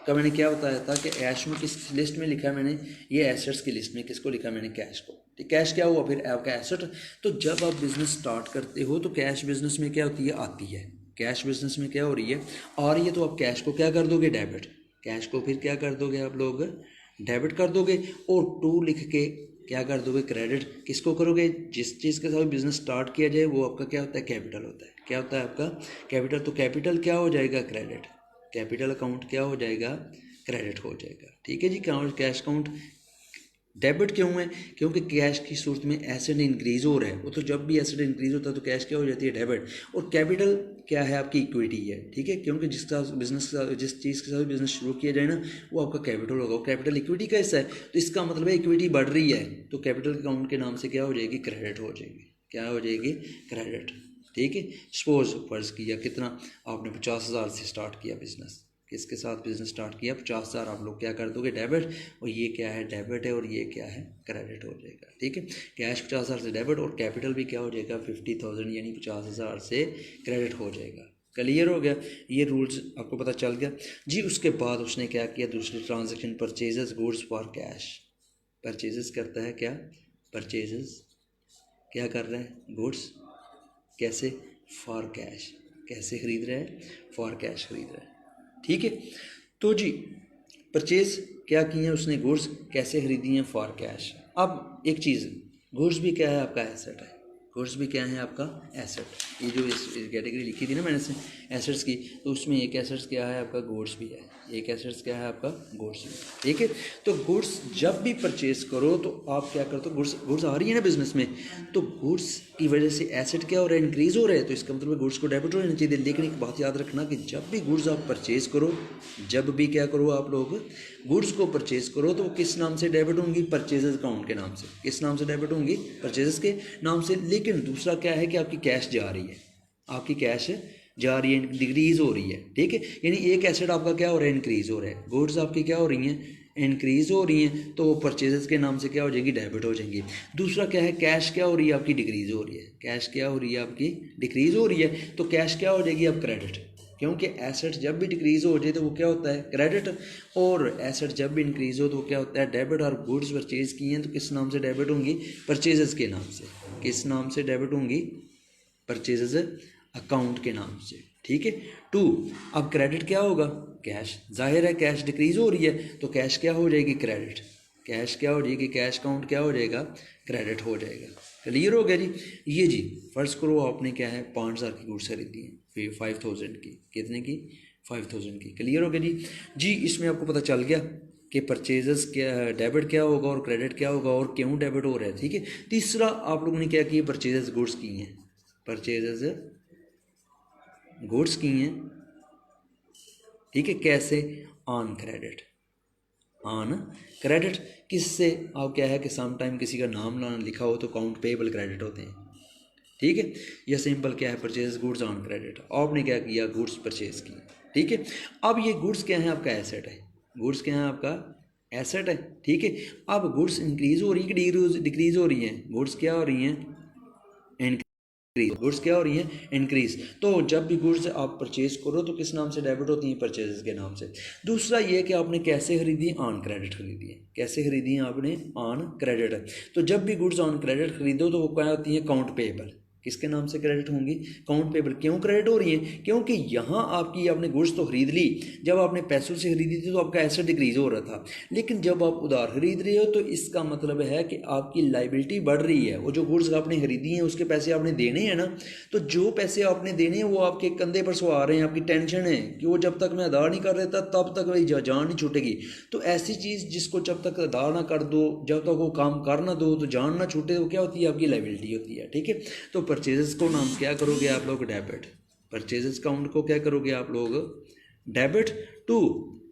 का मैंने क्या बताया था कि ऐश में किस लिस्ट में लिखा है मैंने? ये एसेट्स की लिस्ट में किसको लिखा मैंने? कैश को। ठीक, कैश क्या हुआ फिर? आपका एसेट। तो जब आप बिजनेस स्टार्ट करते हो तो कैश बिजनेस में क्या होती है? आती है। कैश बिजनेस में क्या हो रही है? आ रही है। तो आप कैश को क्या कर दोगे? डेबिट। कैश को फिर क्या कर दोगे आप लोग? डेबिट कर दोगे। और टू लिख के क्या कर दोगे? क्रेडिट। किसको करोगे? जिस चीज़ के साथ बिजनेस स्टार्ट किया जाए वो आपका क्या होता है? कैपिटल होता है। क्या होता है आपका? कैपिटल। तो कैपिटल क्या हो जाएगा? क्रेडिट। कैपिटल अकाउंट क्या हो जाएगा? क्रेडिट हो जाएगा, ठीक है जी। कैश अकाउंट डेबिट क्यों है? क्योंकि कैश की सूरत में एसेट इंक्रीज हो रहा है। वो तो जब भी एसेट इंक्रीज होता है तो कैश क्या हो जाती है? डेबिट। और कैपिटल क्या है? आपकी इक्विटी है, ठीक है। क्योंकि जिस चीज़ के साथ बिजनेस शुरू किया जाए ना वो आपका कैपिटल होगा। वो कैपिटल इक्विटी का हिस्सा है तो इसका मतलब है इक्विटी बढ़ रही है तो कैपिटल अकाउंट के नाम से क्या हो जाएगी? क्रेडिट हो जाएगी। क्या हो जाएगी? क्रेडिट, ठीक है। सपोज फर्ज किया कितना आपने 50,000 से स्टार्ट किया बिजनेस। किसके साथ बिजनेस स्टार्ट किया? 50,000 आप लोग क्या कर दोगे? डेबिट। और ये क्या है? डेबिट है। और ये क्या है? क्रेडिट हो जाएगा, ठीक है। कैश 50,000 से डेबिट और कैपिटल भी क्या हो जाएगा? 50,000 यानी 50,000 से क्रेडिट हो जाएगा, क्लियर हो गया, ये रूल्स आपको पता चल गया जी। उसके बाद उसने क्या किया, दूसरी transaction purchases goods for cash, purchases करता है क्या, परचेजेस क्या कर रहा है, गुड्स कैसे, फॉर कैश, कैसे खरीद रहा है, फॉर कैश खरीद रहा है। ठीक है, तो जी परचेज क्या किए हैं उसने, गुड्स कैसे खरीदी हैं, फॉर कैश। अब एक चीज़, गुड्स भी क्या है आपका एसेट है, गुड्स भी क्या है आपका एसेट। ये जो इस कैटेगरी लिखी थी ना मैंने से एसेट्स की, तो उसमें एक एसेट्स क्या है आपका, गुड्स भी है, एक एसेट्स क्या है आपका, गुड्स भी। ठीक है, तो गुड्स जब भी परचेज करो तो आप क्या करते हो, गुड्स आ रही है ना बिजनेस में, तो गुड्स की वजह से एसेट क्या हो रहा है, इंक्रीज़ हो रहा है, तो इसका मतलब गुड्स को डेबिट हो जाना चाहिए। लेकिन एक बात याद रखना कि जब भी गुड्स आप परचेज़ करो, जब भी क्या करो आप लोग गुड्स को परचेज़ करो, तो वो किस नाम से डेबिट होंगी, परचेजेस अकाउंट के नाम से। किस नाम से डेबिट होंगी, परचेजेस के नाम से। लेकिन दूसरा क्या है कि आपकी कैश जा रही है, आपकी कैश जा रही है, डिक्रीज़ हो रही है। ठीक है, यानी एक एसेट आपका क्या हो रहा है, इंक्रीज़ हो रहा है, गुड्स आपकी क्या हो रही हैं, इंक्रीज़ हो रही हैं, तो वो परचेजेस के नाम से क्या हो जाएगी, डेबिट हो जाएंगी। दूसरा क्या है, कैश क्या हो रही है आपकी, डिक्रीज़ हो रही है, कैश क्या हो रही है आपकी, डिक्रीज़ हो रही है, तो कैश क्या हो जाएगी अब, क्रेडिट। क्योंकि एसेट जब भी डिक्रीज़ हो जाए तो वो क्या होता है, क्रेडिट, और एसेट जब भी इंक्रीज़ हो तो वो क्या होता है, डेबिट। और गुड्स परचेज की हैं तो किस नाम से डेबिट होंगी, परचेजेस के नाम से। किस नाम से डेबिट होंगी, परचेजेस अकाउंट के नाम से। ठीक है, 2, अब क्रेडिट क्या होगा, कैश। जाहिर है कैश डिक्रीज़ हो रही है तो कैश क्या हो जाएगी, क्रेडिट। कैश क्या हो जाएगी, कैश काउंट क्या हो जाएगा, क्रेडिट हो जाएगा। क्लियर हो गया जी। ये जी फर्स्ट करो आपने क्या है, 5,000 की गुड्स खरीदी है, फिर 5,000 की, कितने की, 5,000 की। क्लियर हो गया जी। जी इसमें आपको पता चल गया कि परचेजेस क्या, डेबिट क्या होगा और क्रेडिट क्या होगा और क्यों डेबिट हो रहा है। ठीक है, तीसरा आप लोगों ने क्या किया, परचेजेस गुड्स की हैं, परचेजेस गुड्स की हैं। ठीक है, कैसे, ऑन क्रेडिट, ऑन क्रेडिट। किससे, आप क्या है कि सम टाइम किसी का नाम ना लिखा हो तो अकाउंट पेबल क्रेडिट होते हैं। ठीक है, या सिंपल क्या है, परचेज गुड्स ऑन क्रेडिट। आपने क्या किया, गुड्स परचेज की। ठीक है, अब ये गुड्स क्या है आपका, एसेट है, गुड्स क्या है आपका, एसेट है। ठीक है, अब गुड्स इंक्रीज हो रही है कि डिक्रीज हो रही हैं, गुड्स क्या हो रही हैं, गुड्स क्या हो रही हैं, इंक्रीज। तो जब भी गुड्स आप परचेज करो तो किस नाम से डेबिट होती हैं, परचेजेस के नाम से। दूसरा ये कि आपने कैसे खरीदी है, ऑन क्रेडिट खरीदी है। कैसे खरीदी है आपने, ऑन क्रेडिट। तो जब भी गुड्स ऑन क्रेडिट खरीदो तो वो क्या होती है, अकाउंट पेएबल। किसके नाम से क्रेडिट होंगी, अकाउंट पेबल। क्यों क्रेडिट हो रही है, क्योंकि यहाँ आपकी आपने गुड्स तो खरीद ली, जब आपने पैसों से खरीदी थी तो आपका एसेट डिक्रीज हो रहा था। लेकिन जब आप उधार खरीद रहे हो तो इसका मतलब है कि आपकी लाइबिलिटी बढ़ रही है। वो जो गुड्स आपने खरीदी हैं उसके पैसे आपने देने हैं ना, तो जो पैसे आपने देने हैं वो आपके कंधे पर सवार रहे हैं। आपकी टेंशन है कि वो जब तक मैं अदा नहीं कर रहा था तब तक मेरी जान नहीं छूटेगी। तो ऐसी चीज़ जिसको जब तक अदा ना कर दो, जब तक वो काम कर ना दो तो जान ना छूटे, वो क्या होती है, आपकी लाइबिलिटी होती है। ठीक है, तो परचेजेस को नाम क्या करोगे आप लोग, डेबिट। परचेजेस काउंट को क्या करोगे आप लोग, डेबिट। टू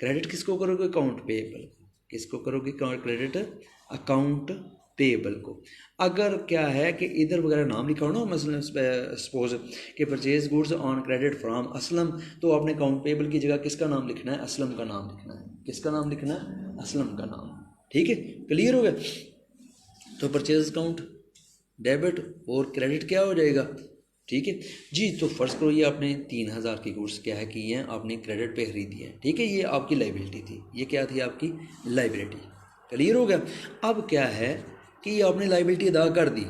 क्रेडिट किसको करोगे, अकाउंट पेएबल। किसको करोगे, क्रेडिट अकाउंट पेएबल को। अगर क्या है कि इधर वगैरह नाम लिखा हो ना, मसलन सपोज कि purchase goods on credit from Aslam, तो आपने अकाउंट पेएबल की जगह किसका नाम लिखना है, असलम का नाम लिखना है। किसका नाम लिखना है, असलम का नाम। ठीक है, क्लियर हो गया। तो परचेज अकाउंट डेबिट और क्रेडिट क्या हो जाएगा। ठीक है जी, तो फर्स्ट करो ये आपने 3,000 की गुड्स क्या है की हैं, आपने क्रेडिट पे खरीदी है। ठीक है, ये आपकी लाइबिलिटी थी, ये क्या थी आपकी लाइबिलिटी। क्लियर हो गया। अब क्या है कि आपने लाइबिलिटी अदा कर दी,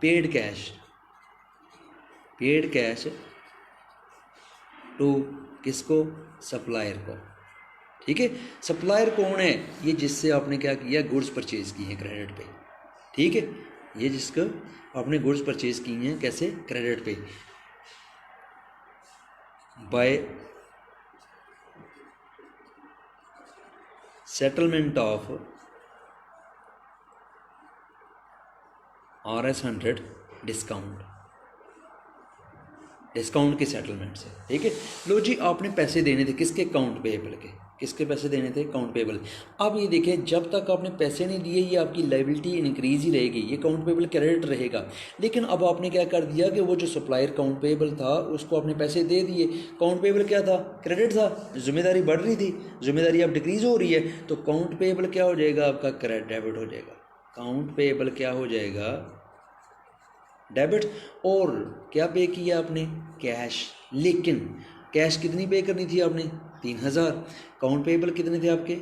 paid cash, paid cash to किसको, सप्लायर को। ठीक है, सप्लायर कौन है, ये जिससे आपने क्या किया, गुड्स परचेज की है क्रेडिट पे। ठीक है, ये जिसको आपने गुड्स परचेज की हैं कैसे, क्रेडिट पे, by settlement of RS100 discount, discount के सेटलमेंट से। ठीक है, लो जी आपने पैसे देने थे किसके, अकाउंट पेएबल के। किसके पैसे देने थे, अकाउंट पेएबल। अब ये देखें, जब तक आपने पैसे नहीं दिए ये आपकी लाइबिलिटी इंक्रीज ही रहेगी, ये अकाउंट पेएबल क्रेडिट रहेगा। लेकिन अब आपने क्या कर दिया कि वो जो सप्लायर अकाउंट पेएबल था उसको आपने पैसे दे दिए, अकाउंट पेएबल क्या था, क्रेडिट था। जिम्मेदारी बढ़ रही थी, जिम्मेदारी अब डिक्रीज हो रही है, तो अकाउंट पेएबल क्या हो जाएगा आपका, क्रेडिट, डेबिट हो जाएगा। अकाउंट पेएबल क्या हो जाएगा, डेबिट। और क्या पे किया आपने, कैश। लेकिन कैश कितनी पे करनी थी आपने 3000, अकाउंट पेबल कितने थे आपके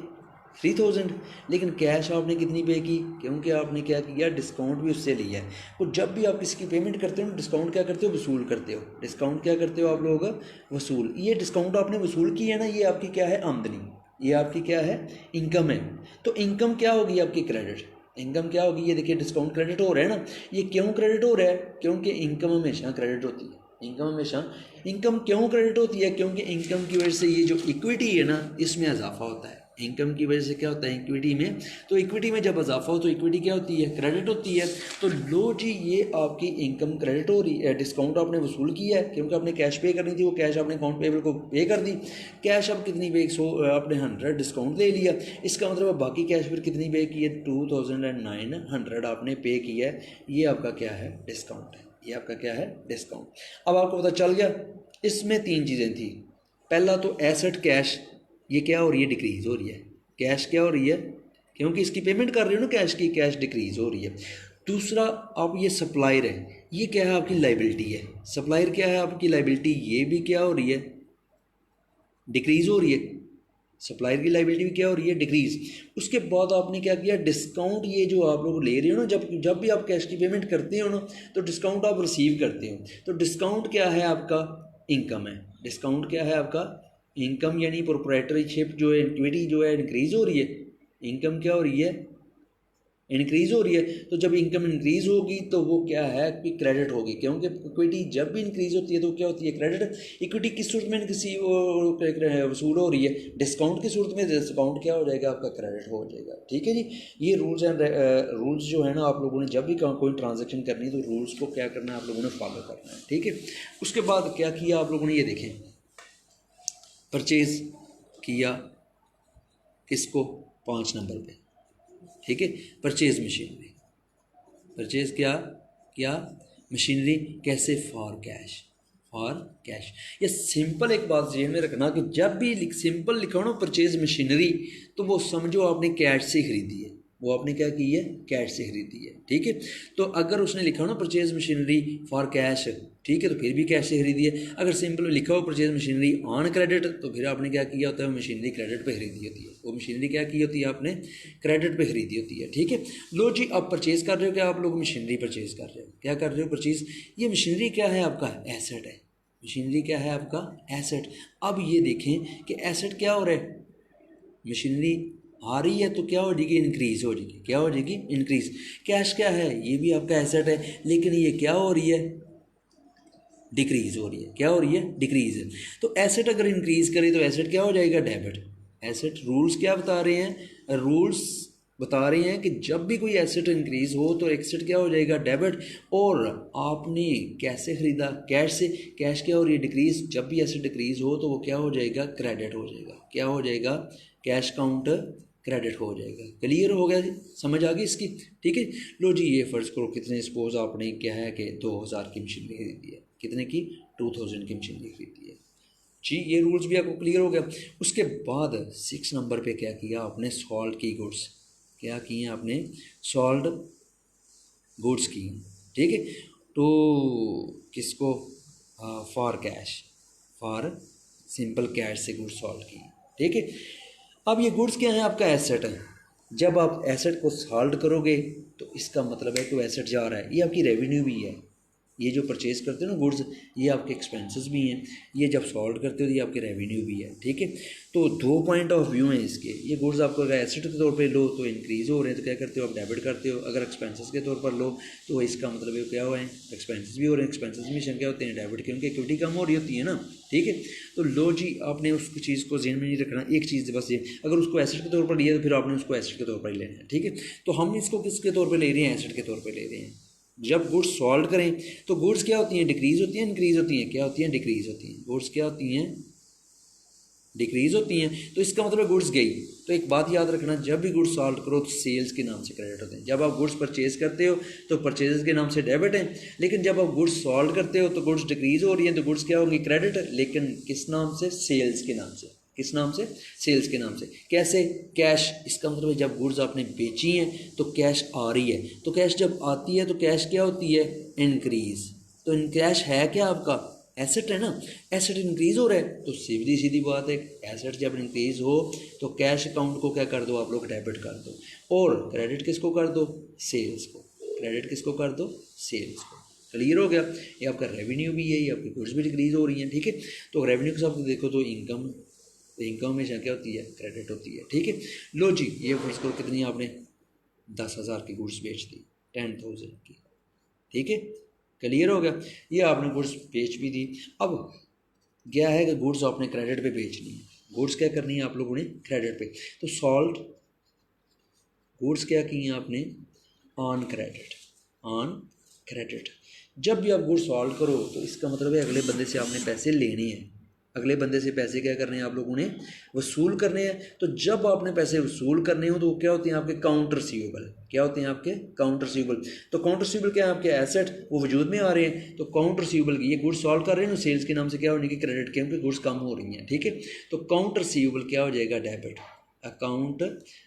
3000, लेकिन कैश आपने कितनी पे की, क्योंकि आपने क्या किया डिस्काउंट भी उससे लिया है। तो जब भी आप किसी की पेमेंट करते हो डिस्काउंट क्या करते हो वसूल करते हो, डिस्काउंट क्या करते हो आप लोग वसूल। ये डिस्काउंट आपने वसूल की है ना, ये आपकी क्या है आमदनी, ये आपकी क्या है इनकम है। तो इनकम क्या होगी आपकी क्रेडिट, इनकम क्या होगी, ये देखिए डिस्काउंट क्रेडिट हो रहा है ना, ये क्यों क्रेडिट हो रहा है, क्योंकि इनकम हमेशा क्रेडिट होती है, इनकम हमेशा, इनकम क्यों क्रेडिट होती है, क्योंकि इनकम की वजह से ये जो इक्विटी है ना इसमें इजाफा होता है। इनकम की वजह से क्या होता है इक्विटी में, तो इक्विटी में जब इजाफा हो तो इक्विटी क्या होती है क्रेडिट होती है। तो लो जी ये आपकी इनकम क्रेडिट हो रही है, डिस्काउंट आपने वसूल किया है क्योंकि आपने कैश पे करनी थी, वो कैश आपने अकाउंट पेबल को पे कर दी। कैश अब कितनी पे 100 आपने 100 डिस्काउंट ले लिया, इसका मतलब बाकी कैश फिर कितनी पे की है 2900 आपने पे किया है, ये आपका क्या है डिस्काउंट है, ये आपका क्या है डिस्काउंट। अब आपको पता चल गया इसमें 3 चीज़ें थी। पहला तो एसेट कैश ये क्या हो रही है डिक्रीज़ हो रही है, कैश क्या हो रही है क्योंकि इसकी पेमेंट कर रहे हो ना कैश की, कैश डिक्रीज़ हो रही है। दूसरा आप ये सप्लायर है, ये क्या है आपकी लाइबिलिटी है, सप्लायर क्या है आपकी लाइबिलिटी, ये भी क्या हो रही है डिक्रीज़ हो रही है, सप्लायर की लाइबिलिटी भी क्या हो रही है डिक्रीज़। उसके बाद आपने क्या किया डिस्काउंट, ये जो आप लोग ले रहे हो ना, जब भी आप कैश की पेमेंट करते हो ना तो डिस्काउंट आप रिसीव करते हो, तो डिस्काउंट क्या है आपका इनकम है, डिस्काउंट क्या है आपका इनकम, यानी प्रोप्राइटरशिप जो है इक्विटी जो है इंक्रीज़ हो रही है, इनकम क्या हो रही है इंक्रीज़ हो रही है। तो जब इनकम इंक्रीज़ होगी तो वो क्या है कि क्रेडिट होगी, क्योंकि इक्विटी जब भी इंक्रीज़ होती है तो क्या होती है क्रेडिट। इक्विटी किस सूरत में किसी वसूल हो रही है डिस्काउंट की सूरत में, डिस्काउंट क्या हो जाएगा आपका क्रेडिट हो जाएगा। ठीक है जी, ये रूल्स एंड रूल्स जो है ना आप लोगों ने जब भी कोई ट्रांजेक्शन करनी है तो रूल्स को क्या करना है आप लोगों ने फॉलो करना है। ठीक है, उसके बाद क्या किया आप लोगों ने, ये देखें परचेज़ किया किसको 5 नंबर पे, ठीक है परचेज़ मशीनरी, परचेज़ क्या मशीनरी, कैसे फॉर कैश, फॉर कैश। ये सिंपल एक बात जेब में रखना कि जब भी सिंपल लिखा हो ना परचेज़ मशीनरी तो वो समझो आपने कैश से खरीदी है, वो आपने क्या की है कैश से खरीदी है। ठीक है, तो अगर उसने लिखा हो ना परचेज़ मशीनरी फॉर कैश, ठीक है, तो फिर भी कैश से खरीदी है। अगर सिंपल लिखा हो परचेज़ मशीनरी ऑन क्रेडिट तो फिर आपने क्या किया होता है मशीनरी क्रेडिट पे खरीदी होती है, वो मशीनरी क्या की होती है आपने क्रेडिट पे खरीदी होती है। ठीक है, लो जी आप परचेज़ कर रहे हो, क्या आप लोग मशीनरी परचेज़ कर रहे हो, क्या कर रहे हो परचेज़। ये मशीनरी क्या है आपका एसेट है, मशीनरी क्या है आपका एसेट। अब ये देखें कि एसेट क्या हो रहा है, मशीनरी आ रही है तो क्या हो जाएगी इंक्रीज़ हो जाएगी, क्या हो जाएगी इंक्रीज़। कैश क्या है ये भी आपका एसेट है, लेकिन ये क्या हो रही है डिक्रीज़ हो रही है, क्या हो रही है डिक्रीज़ है। तो एसेट अगर इंक्रीज़ करे तो एसेट क्या हो जाएगा डेबिट। एसेट रूल्स क्या बता रहे हैं, रूल्स बता रहे हैं कि जब भी कोई एसेट इंक्रीज़ हो तो एसेट क्या हो जाएगा डेबिट। और आपने कैसे ख़रीदा कैश से, कैश क्या हो रही है डिक्रीज़, जब भी एसेट डिक्रीज़ हो तो वो क्या हो जाएगा क्रेडिट हो जाएगा, क्या हो जाएगा कैश काउंट क्रेडिट हो जाएगा। क्लियर हो गया जी, समझ आ गई इसकी। ठीक है, लो जी ये फ़र्ज़ करो कितने सपोज आपने क्या है कि 2000 की मशीनरी खरीदी है, कितने की 2000 की मशीनरी खरीदी है जी, ये रूल्स भी आपको क्लियर हो गया। उसके बाद 6 नंबर पे क्या किया आपने सॉल्ड की गुड्स, क्या किए आपने सॉल्ड गुड्स की। ठीक है, तो किसको for cash, for simple cash से गुड्स सॉल्व की। ठीक है, अब ये गुड्स क्या है आपका एसेट है, जब आप एसेट को सॉल्व करोगे तो इसका मतलब है कि एसेट जा रहा है, ये आपकी रेवेन्यू भी है। ये जो परचेज़ करते हो ना गुड्स ये आपके एक्सपेंसेस भी हैं, ये जब सॉल्व करते हो तो ये आपके रेवेन्यू भी है। ठीक है, तो 2 पॉइंट ऑफ व्यू हैं इसके। ये गुड्स आपको अगर एसेट के तौर पे लो तो इंक्रीज़ हो रहे हैं तो क्या करते हो आप डेबिट करते हो, अगर एक्सपेंसेस के तौर पर लो तो इसका मतलब है क्या हुआ है एक्सपेंसेस भी हो रहे हैं, एक्सपेंसेस हमेशा क्या होते हैं डेबिट, क्योंकि इक्विटी कम हो रही होती है ना। ठीक है, तो लो जी आपने उस चीज़ को ज़हन में नहीं रखना, एक चीज़ बस ये अगर उसको एसेट के तौर पर लिया तो फिर आपने उसको एसेट के तौर पर ही लेना है। ठीक है, तो हम इसको किसके तौर पर ले रहे हैं एसेट के तौर पर ले रहे हैं। जब गुड्स सॉल्व करें तो गुड्स क्या होती हैं डिक्रीज़ होती हैं इंक्रीज़ होती हैं, क्या होती हैं डिक्रीज़ होती हैं, गुड्स क्या होती हैं डिक्रीज़ होती हैं। तो इसका मतलब गुड्स गई। तो एक बात याद रखना, जब भी गुड्स सॉल्व करो तो सेल्स के नाम से क्रेडिट होते हैं। जब आप गुड्स परचेज़ करते हो तो परचेज़ के नाम से डेबिट है, लेकिन जब आप गुड्स सॉल्व करते हो तो गुड्स डिक्रीज़ हो रही हैं तो गुड्स क्या होंगी क्रेडिट, लेकिन किस नाम से सेल्स के नाम से, किस नाम से सेल्स के नाम से। कैसे कैश, इसका मतलब है जब गुड्स आपने बेची हैं तो कैश आ रही है, तो कैश जब आती है तो कैश क्या होती है इंक्रीज़। तो इन कैश है क्या आपका एसेट है ना, एसेट इंक्रीज हो रहा है तो सीधी सीधी बात है, एसेट जब इंक्रीज हो तो कैश अकाउंट को क्या कर दो आप लोग, डेबिट कर दो, और क्रेडिट किसको कर दो, सेल्स को, क्रेडिट किसको कर दो, सेल्स को। क्लियर हो गया, ये आपका रेवेन्यू भी है, ये आपकी गुड्स भी डिक्रीज हो रही हैं, ठीक है। तो रेवेन्यू के साथ देखो तो इनकम, तो इनकम हमेशा क्या होती है, क्रेडिट होती है, ठीक है। लो जी, ये फर्स्ट को कितनी आपने 10,000 की गुड्स बेच दी, 10,000 की, ठीक है। क्लियर हो गया, ये आपने गुड्स बेच भी दी। अब क्या है कि गुड्स आपने क्रेडिट पे बेचनी है, गुड्स क्या करनी है आप लोगों ने, क्रेडिट पे। तो सॉल्ट गुड्स क्या की हैं आपने, ऑन क्रेडिट, ऑन क्रेडिट। जब भी आप गुड्स सॉल्व करो तो इसका मतलब है अगले बंदे से आपने पैसे लेने हैं, अगले बंदे से पैसे क्या करने हैं आप लोगों ने, वसूल करने हैं। तो जब आपने पैसे वसूल करने हो तो क्या होते हैं आपके, काउंटर रिसीवेबल, क्या होते हैं आपके, काउंटर रिसीवेबल। तो काउंटर रिसीवेबल क्या है, आपके एसेट वो वजूद में आ रहे हैं, तो काउंटर रिसीवेबल की, ये गुड्स सॉल्व कर रहे हैं ना, सेल्स के नाम से क्या होने की, क्रेडिट के, उनकी गुड्स कम हो रही हैं, ठीक है। तो काउंटर रिसीवेबल क्या हो जाएगा, डेबिट, अकाउंट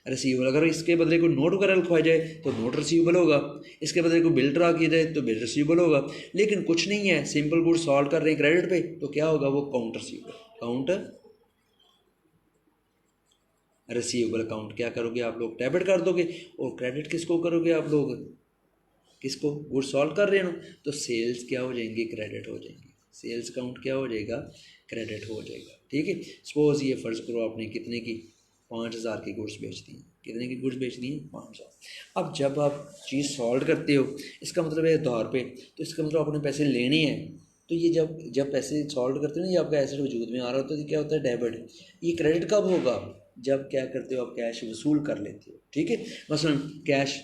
रिसीवेबल। अगर इसके बदले कोई नोट वगैरह लिखवाया जाए तो नोट रिसीवेबल होगा, इसके बदले कोई बिल ड्रा किया जाए तो बिल रिसीवेबल होगा। लेकिन कुछ नहीं है, सिंपल गुड्स सॉल्व कर रहे हैं क्रेडिट पे, तो क्या होगा, वो count receivable, count receivable account क्या करोगे आप लोग, डेबिट कर दोगे। और क्रेडिट किसको करोगे आप लोग, किसको, गुड्स सॉल्व कर रहे हो, तो सेल्स क्या हो जाएंगे, क्रेडिट हो जाएंगे, सेल्स अकाउंट क्या हो जाएगा, क्रेडिट हो जाएगा, ठीक है। सपोज ये फर्ज करो आपने कितने की, 5,000 की गुड्स बेच दी, कितने की गुड्स बेच दी, 5,000। अब जब आप चीज़ सॉल्व करते हो, इसका मतलब है आधार पे, तो इसका मतलब आपने पैसे लेने हैं। तो ये जब पैसे सॉल्व करते हो ना, ये आपका एसेट वजूद में आ रहा होता है, तो क्या होता है, डेबिट। ये क्रेडिट कब होगा, जब क्या करते हो आप, कैश वसूल कर लेते हो, ठीक है। मसलन कैश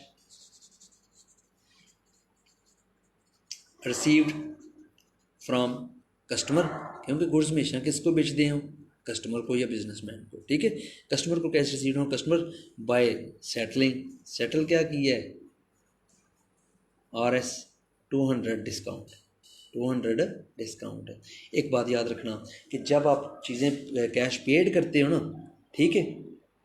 रिसीव्ड फ्रॉम कस्टमर, क्योंकि गुड्स हमेशा किसको बेचते हैं, कस्टमर को या बिजनेसमैन को, ठीक है। कस्टमर को कैश रिसीव हो, कस्टमर बाय सेटलिंग, सेटल क्या किया है, RS 200 डिस्काउंट, 200 डिस्काउंट है। एक बात याद रखना कि जब आप चीज़ें कैश पेड करते हो ना, ठीक है,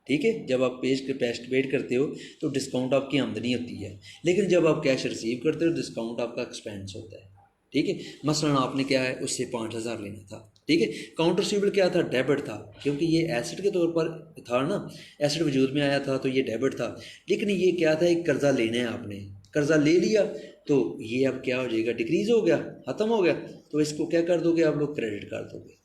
ठीक है, जब आप कैश पेड करते हो तो डिस्काउंट आपकी आमदनी होती है, लेकिन जब आप कैश रिसीव करते हो डिस्काउंट आपका एक्सपेंस होता है, ठीक है। मसलन आपने क्या है, उससे 5,000 लेना था, ठीक है। काउंटर रिसीवेबल क्या था, डेबिट था, क्योंकि ये एसेट के तौर पर था ना, एसेट वजूद में आया था तो ये डेबिट था। लेकिन ये क्या था, एक कर्जा लेना है आपने, कर्जा ले लिया तो ये अब क्या हो जाएगा, डिक्रीज हो गया, ख़त्म हो गया, तो इसको क्या कर दोगे आप लोग, क्रेडिट कर दोगे,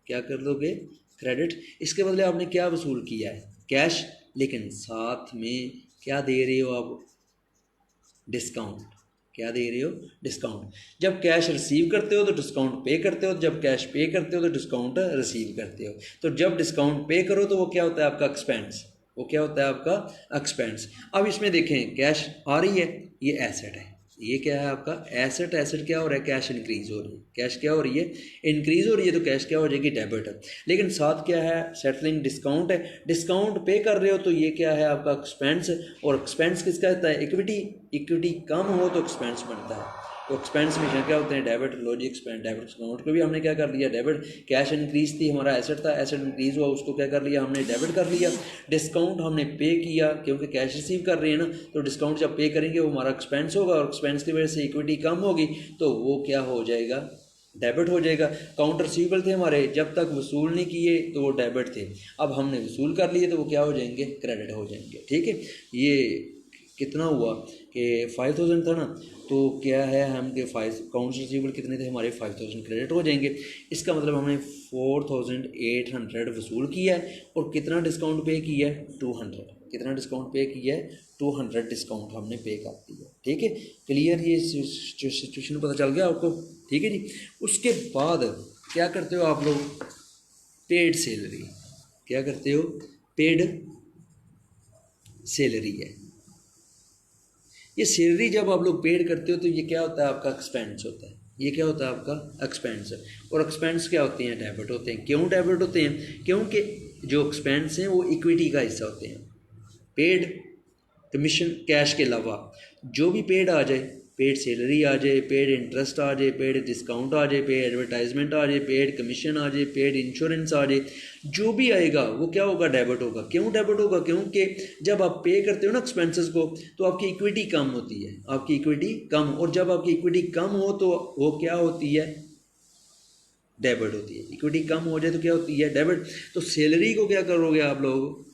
क्या कर दोगे, क्रेडिट। इसके बदले आपने क्या वसूल किया है, कैश, लेकिन साथ में क्या दे रहे हो आप, डिस्काउंट, क्या दे रहे हो, डिस्काउंट। जब कैश रिसीव करते हो तो डिस्काउंट पे करते हो, जब कैश पे करते हो तो डिस्काउंट रिसीव करते हो। तो जब डिस्काउंट पे करो तो वो क्या होता है आपका एक्सपेंस, वो क्या होता है आपका एक्सपेंस। अब इसमें देखें कैश आ रही है, ये एसेट है, ये क्या है आपका एसेट, एसेट क्या हो रहा है, कैश इंक्रीज हो रही है, कैश क्या हो रही है, इंक्रीज हो रही है, तो कैश क्या हो जाएगी, डेबिट है। लेकिन साथ क्या है, सेटलिंग डिस्काउंट है, डिस्काउंट पे कर रहे हो तो ये क्या है आपका एक्सपेंस, और एक्सपेंस किसका होता है, इक्विटी, इक्विटी कम हो तो एक्सपेंस बनता है, तो एक्सपेंस में क्या होते हैं, debit, logic expense, debit. Discount को भी हमने क्या कर लिया, डेबिट, कैश इंक्रीज थी, हमारा एसेट था, एसेट इंक्रीज हुआ, उसको क्या कर लिया हमने, डेबिट कर लिया। डिस्काउंट हमने पे किया, क्योंकि कैश रिसीव कर रहे हैं ना, तो डिस्काउंट जब पे करेंगे वो हमारा एक्सपेंस होगा, और एक्सपेंस की वजह से इक्विटी कम होगी, तो वो क्या हो जाएगा, डेबिट हो जाएगा। काउंटर रिसीवेबल थे हमारे, जब तक वसूल नहीं किए तो वो डेबिट थे, अब हमने वसूल कर लिए तो वो क्या हो जाएंगे, क्रेडिट हो जाएंगे, ठीक है। ये कितना हुआ कि 5,000 था ना, तो क्या है हम के 5 काउंट्स रिसीवेबल कितने थे हमारे, 5,000 क्रेडिट हो जाएंगे। इसका मतलब हमने 4,800 वसूल किया है, और कितना डिस्काउंट पे किया है, 200, कितना डिस्काउंट पे किया है, 200 डिस्काउंट हमने पे कर दिया, ठीक है। क्लियर, ये सिचुएशन पता चल गया आपको, ठीक है जी। उसके बाद क्या करते हो आप लोग, पेड सैलरी, क्या करते हो, पेड सैलरी है, ये सैलरी जब आप लोग पेड करते हो तो ये क्या होता है आपका एक्सपेंस होता है, ये क्या होता है आपका एक्सपेंस, और एक्सपेंस क्या होते हैं, डेबिट होते हैं। क्यों डेबिट होते हैं, क्योंकि जो एक्सपेंस हैं वो इक्विटी का हिस्सा होते हैं। पेड कमीशन कैश के अलावा जो भी पेड आ जाए, पेड सैलरी आ जाए, पेड इंटरेस्ट आ जाए, पेड डिस्काउंट आ जाए, पेड एडवर्टाइजमेंट आ जाए, पेड कमीशन आ जाए, पेड इंश्योरेंस आ जाए, जो भी आएगा वो क्या होगा, डेबिट होगा। क्यों डेबिट होगा, क्योंकि जब आप पे करते हो ना एक्सपेंसेस को तो आपकी इक्विटी कम होती है, आपकी इक्विटी कम, और जब आपकी इक्विटी कम हो तो वो क्या होती है, डेबिट होती है। इक्विटी कम हो जाए तो क्या होती है, डेबिट। तो सैलरी को क्या करोगे आप लोग,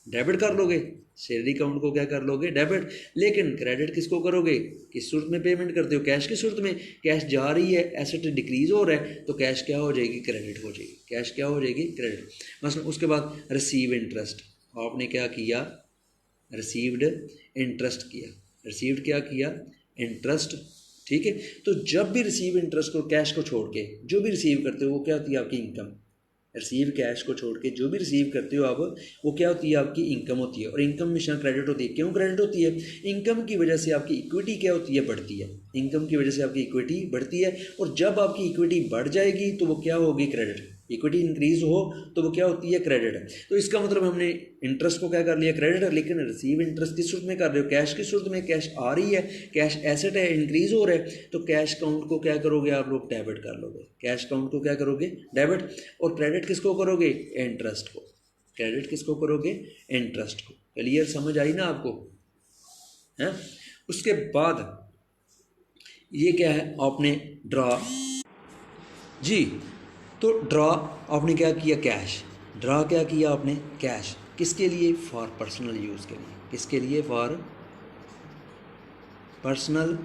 डेबिट कर लोगे, सैलरी अकाउंट को क्या कर लोगे, डेबिट। लेकिन क्रेडिट किसको करोगे, किस सूरत में पेमेंट करते हो, कैश की सूरत में। कैश जा रही है, एसेट डिक्रीज हो रहा है, तो कैश क्या हो जाएगी, क्रेडिट हो जाएगी, कैश क्या हो जाएगी, क्रेडिट। मसलन उसके बाद रिसीव इंटरेस्ट, आपने क्या किया, रिसीव्ड इंटरेस्ट किया, रिसीव्ड क्या किया, इंटरेस्ट, ठीक है। तो जब भी रिसीव इंटरेस्ट को, कैश को छोड़ के जो भी रिसीव करते हो वो क्या होती है, आपकी इनकम। रिसीव कैश को छोड़ के जो भी रिसीव करते हो आप, वो क्या होती है, आपकी इनकम होती है। और इनकम हमेशा क्रेडिट होती है। क्यों क्रेडिट होती है, इनकम की वजह से आपकी इक्विटी क्या होती है, बढ़ती है। इनकम की वजह से आपकी इक्विटी बढ़ती है, और जब आपकी इक्विटी बढ़ जाएगी तो वो क्या होगी, क्रेडिट। इक्विटी इंक्रीज हो तो वो क्या होती है, क्रेडिट। तो इसका मतलब हमने इंटरेस्ट को क्या कर लिया, क्रेडिट। लेकिन रिसीव इंटरेस्ट किस सूरत में कर रहे हो, कैश की सूरत में। कैश आ रही है, कैश एसेट है, इंक्रीज हो रहा है, तो कैश अकाउंट को क्या करोगे आप लोग, डेबिट कर लोगे। कैश अकाउंट को क्या करोगे, डेबिट। और क्रेडिट किसको करोगे, इंटरेस्ट को। क्रेडिट किसको करोगे, इंटरेस्ट को। क्लियर, समझ आई ना आपको, है। उसके बाद ये क्या है, आपने ड्रा, जी। तो ड्रा आपने क्या किया, कैश। ड्रा क्या किया आपने, कैश। किसके लिए, फॉर पर्सनल यूज़ के लिए। किसके लिए, फॉर पर्सनल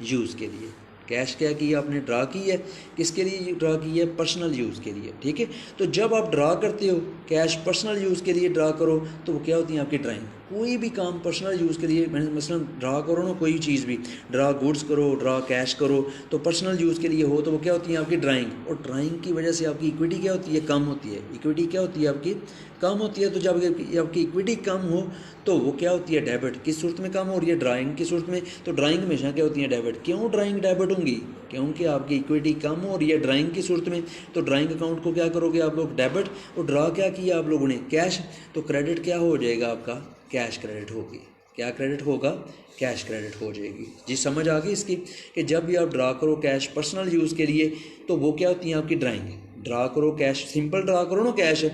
यूज़ के लिए। कैश क्या किया आपने, ड्रा की है। किसके लिए ड्रा की है, पर्सनल यूज़ के लिए, ठीक है। तो जब आप ड्रा करते हो कैश पर्सनल यूज़ के लिए ड्रा करो, तो वो क्या होती है, आपकी ड्राइंग। कोई भी काम पर्सनल यूज़ के लिए, मैंने मसलन ड्रा करो ना, कोई चीज़ भी, ड्रा गुड्स करो, ड्रा कैश करो, तो पर्सनल यूज़ के लिए हो तो वो क्या होती है, आपकी ड्राइंग। और ड्राइंग की वजह से आपकी इक्विटी क्या होती है, कम होती है। इक्विटी क्या होती है, आपकी कम होती है। तो जब आपकी इक्विटी कम हो तो वो क्या होती है, डेबिट। किस सूरत में कम हो रही है, ड्राइंग की सूरत में। तो ड्राइंग हमेशा क्या होती है, डेबिट। क्यों ड्राइंग डेबिट होंगी, क्योंकि आपकी इक्विटी कम हो रही है ड्राइंग की सूरत में। तो ड्राइंग अकाउंट को क्या करोगे आप लोग, डेबिट। और ड्रा क्या किया आप लोगों ने, कैश। तो क्रेडिट क्या हो जाएगा आपका, कैश क्रेडिट होगी। क्या क्रेडिट होगा, कैश क्रेडिट हो जाएगी। जी समझ आ गई इसकी, कि जब भी आप ड्रा करो कैश पर्सनल यूज़ के लिए, तो वो क्या होती है, आपकी ड्राइंग। ड्रा करो कैश, सिंपल ड्रा करो ना कैश,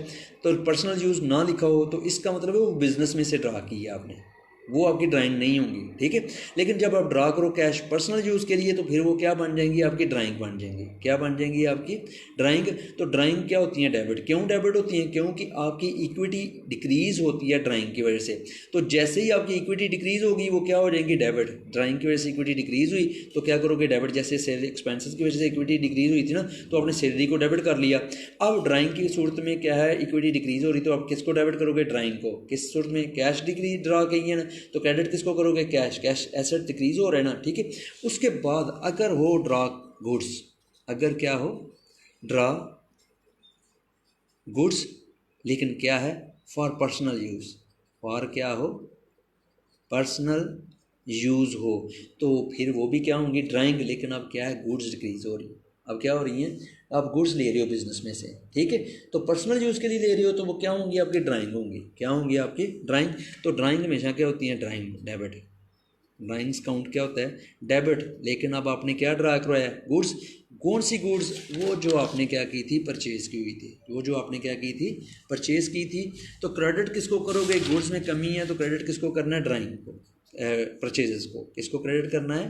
तो पर्सनल यूज़ ना लिखा हो तो इसका मतलब है वो बिज़नेस में से ड्रा की है आपने, वो आपकी ड्राइंग नहीं होंगी, ठीक है। लेकिन जब आप ड्रा करो कैश पर्सनल यूज़ के लिए, तो फिर वो क्या बन जाएंगी, आपकी ड्राइंग बन जाएंगी। क्या बन जाएंगी, आपकी ड्राइंग। तो ड्राइंग क्या होती है, डेबिट। क्यों डेबिट होती हैं, क्योंकि आपकी इक्विटी डिक्रीज होती है ड्राइंग की वजह से। तो जैसे ही आपकी इक्विटी डिक्रीज होगी वो क्या हो जाएंगी, डेबिट। ड्राइंग की वजह से इक्विटी डिक्रीज हुई तो क्या करोगे, डेबिट। जैसे सैलरी एक्सपेंसेस की वजह से इक्विटी डिक्रीज हुई थी ना, तो आपने सैलरी को डेबिट कर लिया। अब ड्राइंग की सूरत में क्या है, इक्विटी डिक्रीज हो रही, तो आप किसको डेबिट करोगे, ड्राइंग को। किस सूरत में, कैश डिक्रीज ड्रा की है ना, तो क्रेडिट किसको करोगे, कैश। कैश एसेट डिक्रीज हो रहा है ना, ठीक है। उसके बाद अगर हो ड्रा गुड्स, अगर क्या हो, ड्रा गुड्स, लेकिन क्या है, फॉर पर्सनल यूज़। फॉर क्या हो, पर्सनल यूज़ हो, तो फिर वो भी क्या होंगी, ड्राइंग। लेकिन अब क्या है, गुड्स डिक्रीज हो रही, अब क्या हो रही हैं, आप गुड्स ले रहे हो बिजनेस में से, ठीक है। तो पर्सनल यूज़ के लिए ले रहे हो तो वो क्या होंगी, आपकी ड्राइंग होंगी। क्या होंगी, आपकी ड्राइंग। तो ड्राइंग हमेशा क्या होती है, ड्राइंग, डेबिट। ड्राइंग्स काउंट क्या होता है, डेबिट। लेकिन अब आपने क्या ड्रा करवाया, गुड्स। कौन सी गुड्स, वो जो आपने क्या की थी, परचेज़ की हुई थी, वो जो आपने क्या की थी, परचेज़ की थी। तो क्रेडिट किसको करोगे, गुड्स में कमी है तो क्रेडिट किसको करना है, ड्राइंग को, परचेजेस को। किसको क्रेडिट करना है,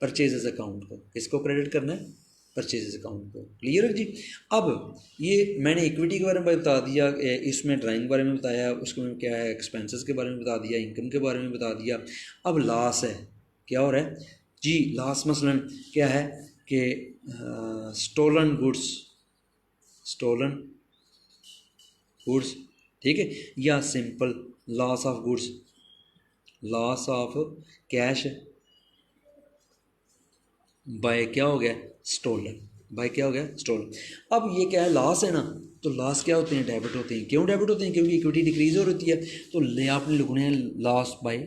परचेजेस अकाउंट को। किसको क्रेडिट करना है, परचेजेस अकाउंट को। क्लियर है जी। अब ये मैंने इक्विटी के बारे में बता दिया, इसमें ड्राइंग के बारे में बताया, उसमें क्या है, एक्सपेंसेस के बारे में बता दिया, इनकम के बारे में बता दिया। अब लॉस है, क्या हो रहा है जी, लॉस मसलन क्या है कि स्टोलन गुड्स, स्टोलन गुड्स, ठीक है। या simple loss of goods, loss of cash by क्या हो गया, स्टोलन। बाय क्या हो गया, स्टोलन। अब ये क्या है, लॉस है ना, तो लॉस क्या होते हैं, डेबिट होते हैं। क्यों डेबिट होते हैं, क्योंकि इक्विटी डिक्रीज हो रही है। तो ले आपने लिखने हैं loss by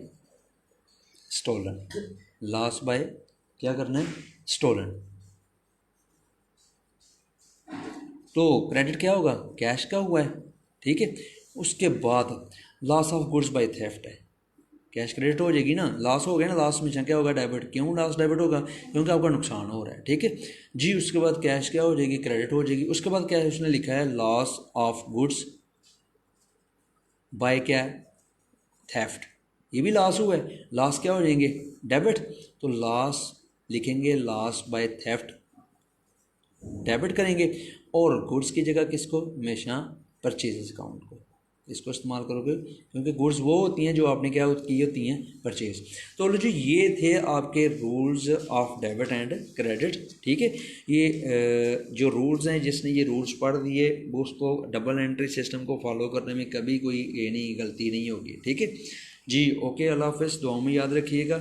stolen. Loss by क्या करना है, स्टोलन। तो क्रेडिट क्या होगा, कैश का हुआ है, ठीक है। उसके बाद loss of goods by theft है, कैश क्रेडिट हो जाएगी ना, लॉस हो गया ना, लॉस में क्या होगा, डेबिट। क्यों लॉस डेबिट होगा, क्योंकि आपका नुकसान हो रहा है, ठीक है जी। उसके बाद कैश क्या हो जाएगी, क्रेडिट हो जाएगी। उसके बाद क्या है, उसने लिखा है लॉस ऑफ गुड्स बाय क्या है, थेफ्ट। ये भी लॉस हुआ है, लॉस क्या हो जाएंगे, डेबिट। तो लॉस लिखेंगे लॉस बाय थेफ्ट डेबिट करेंगे, और गुड्स की जगह किसको, हमेशा परचेज अकाउंट को इसको इस्तेमाल करोगे, क्योंकि गुड्स वो होती हैं जो आपने क्या की होती हैं, परचेज। तो लो जी, ये थे आपके rules of debit and credit. ठीक है, ये जो रूल्स हैं, जिसने ये रूल्स पढ़ दिए वो उसको डबल एंट्री सिस्टम को फॉलो करने में कभी कोई ये नहीं गलती नहीं होगी। ठीक है जी, ओके, अल्लाह हाफ़िज़, दुआ में याद रखिएगा।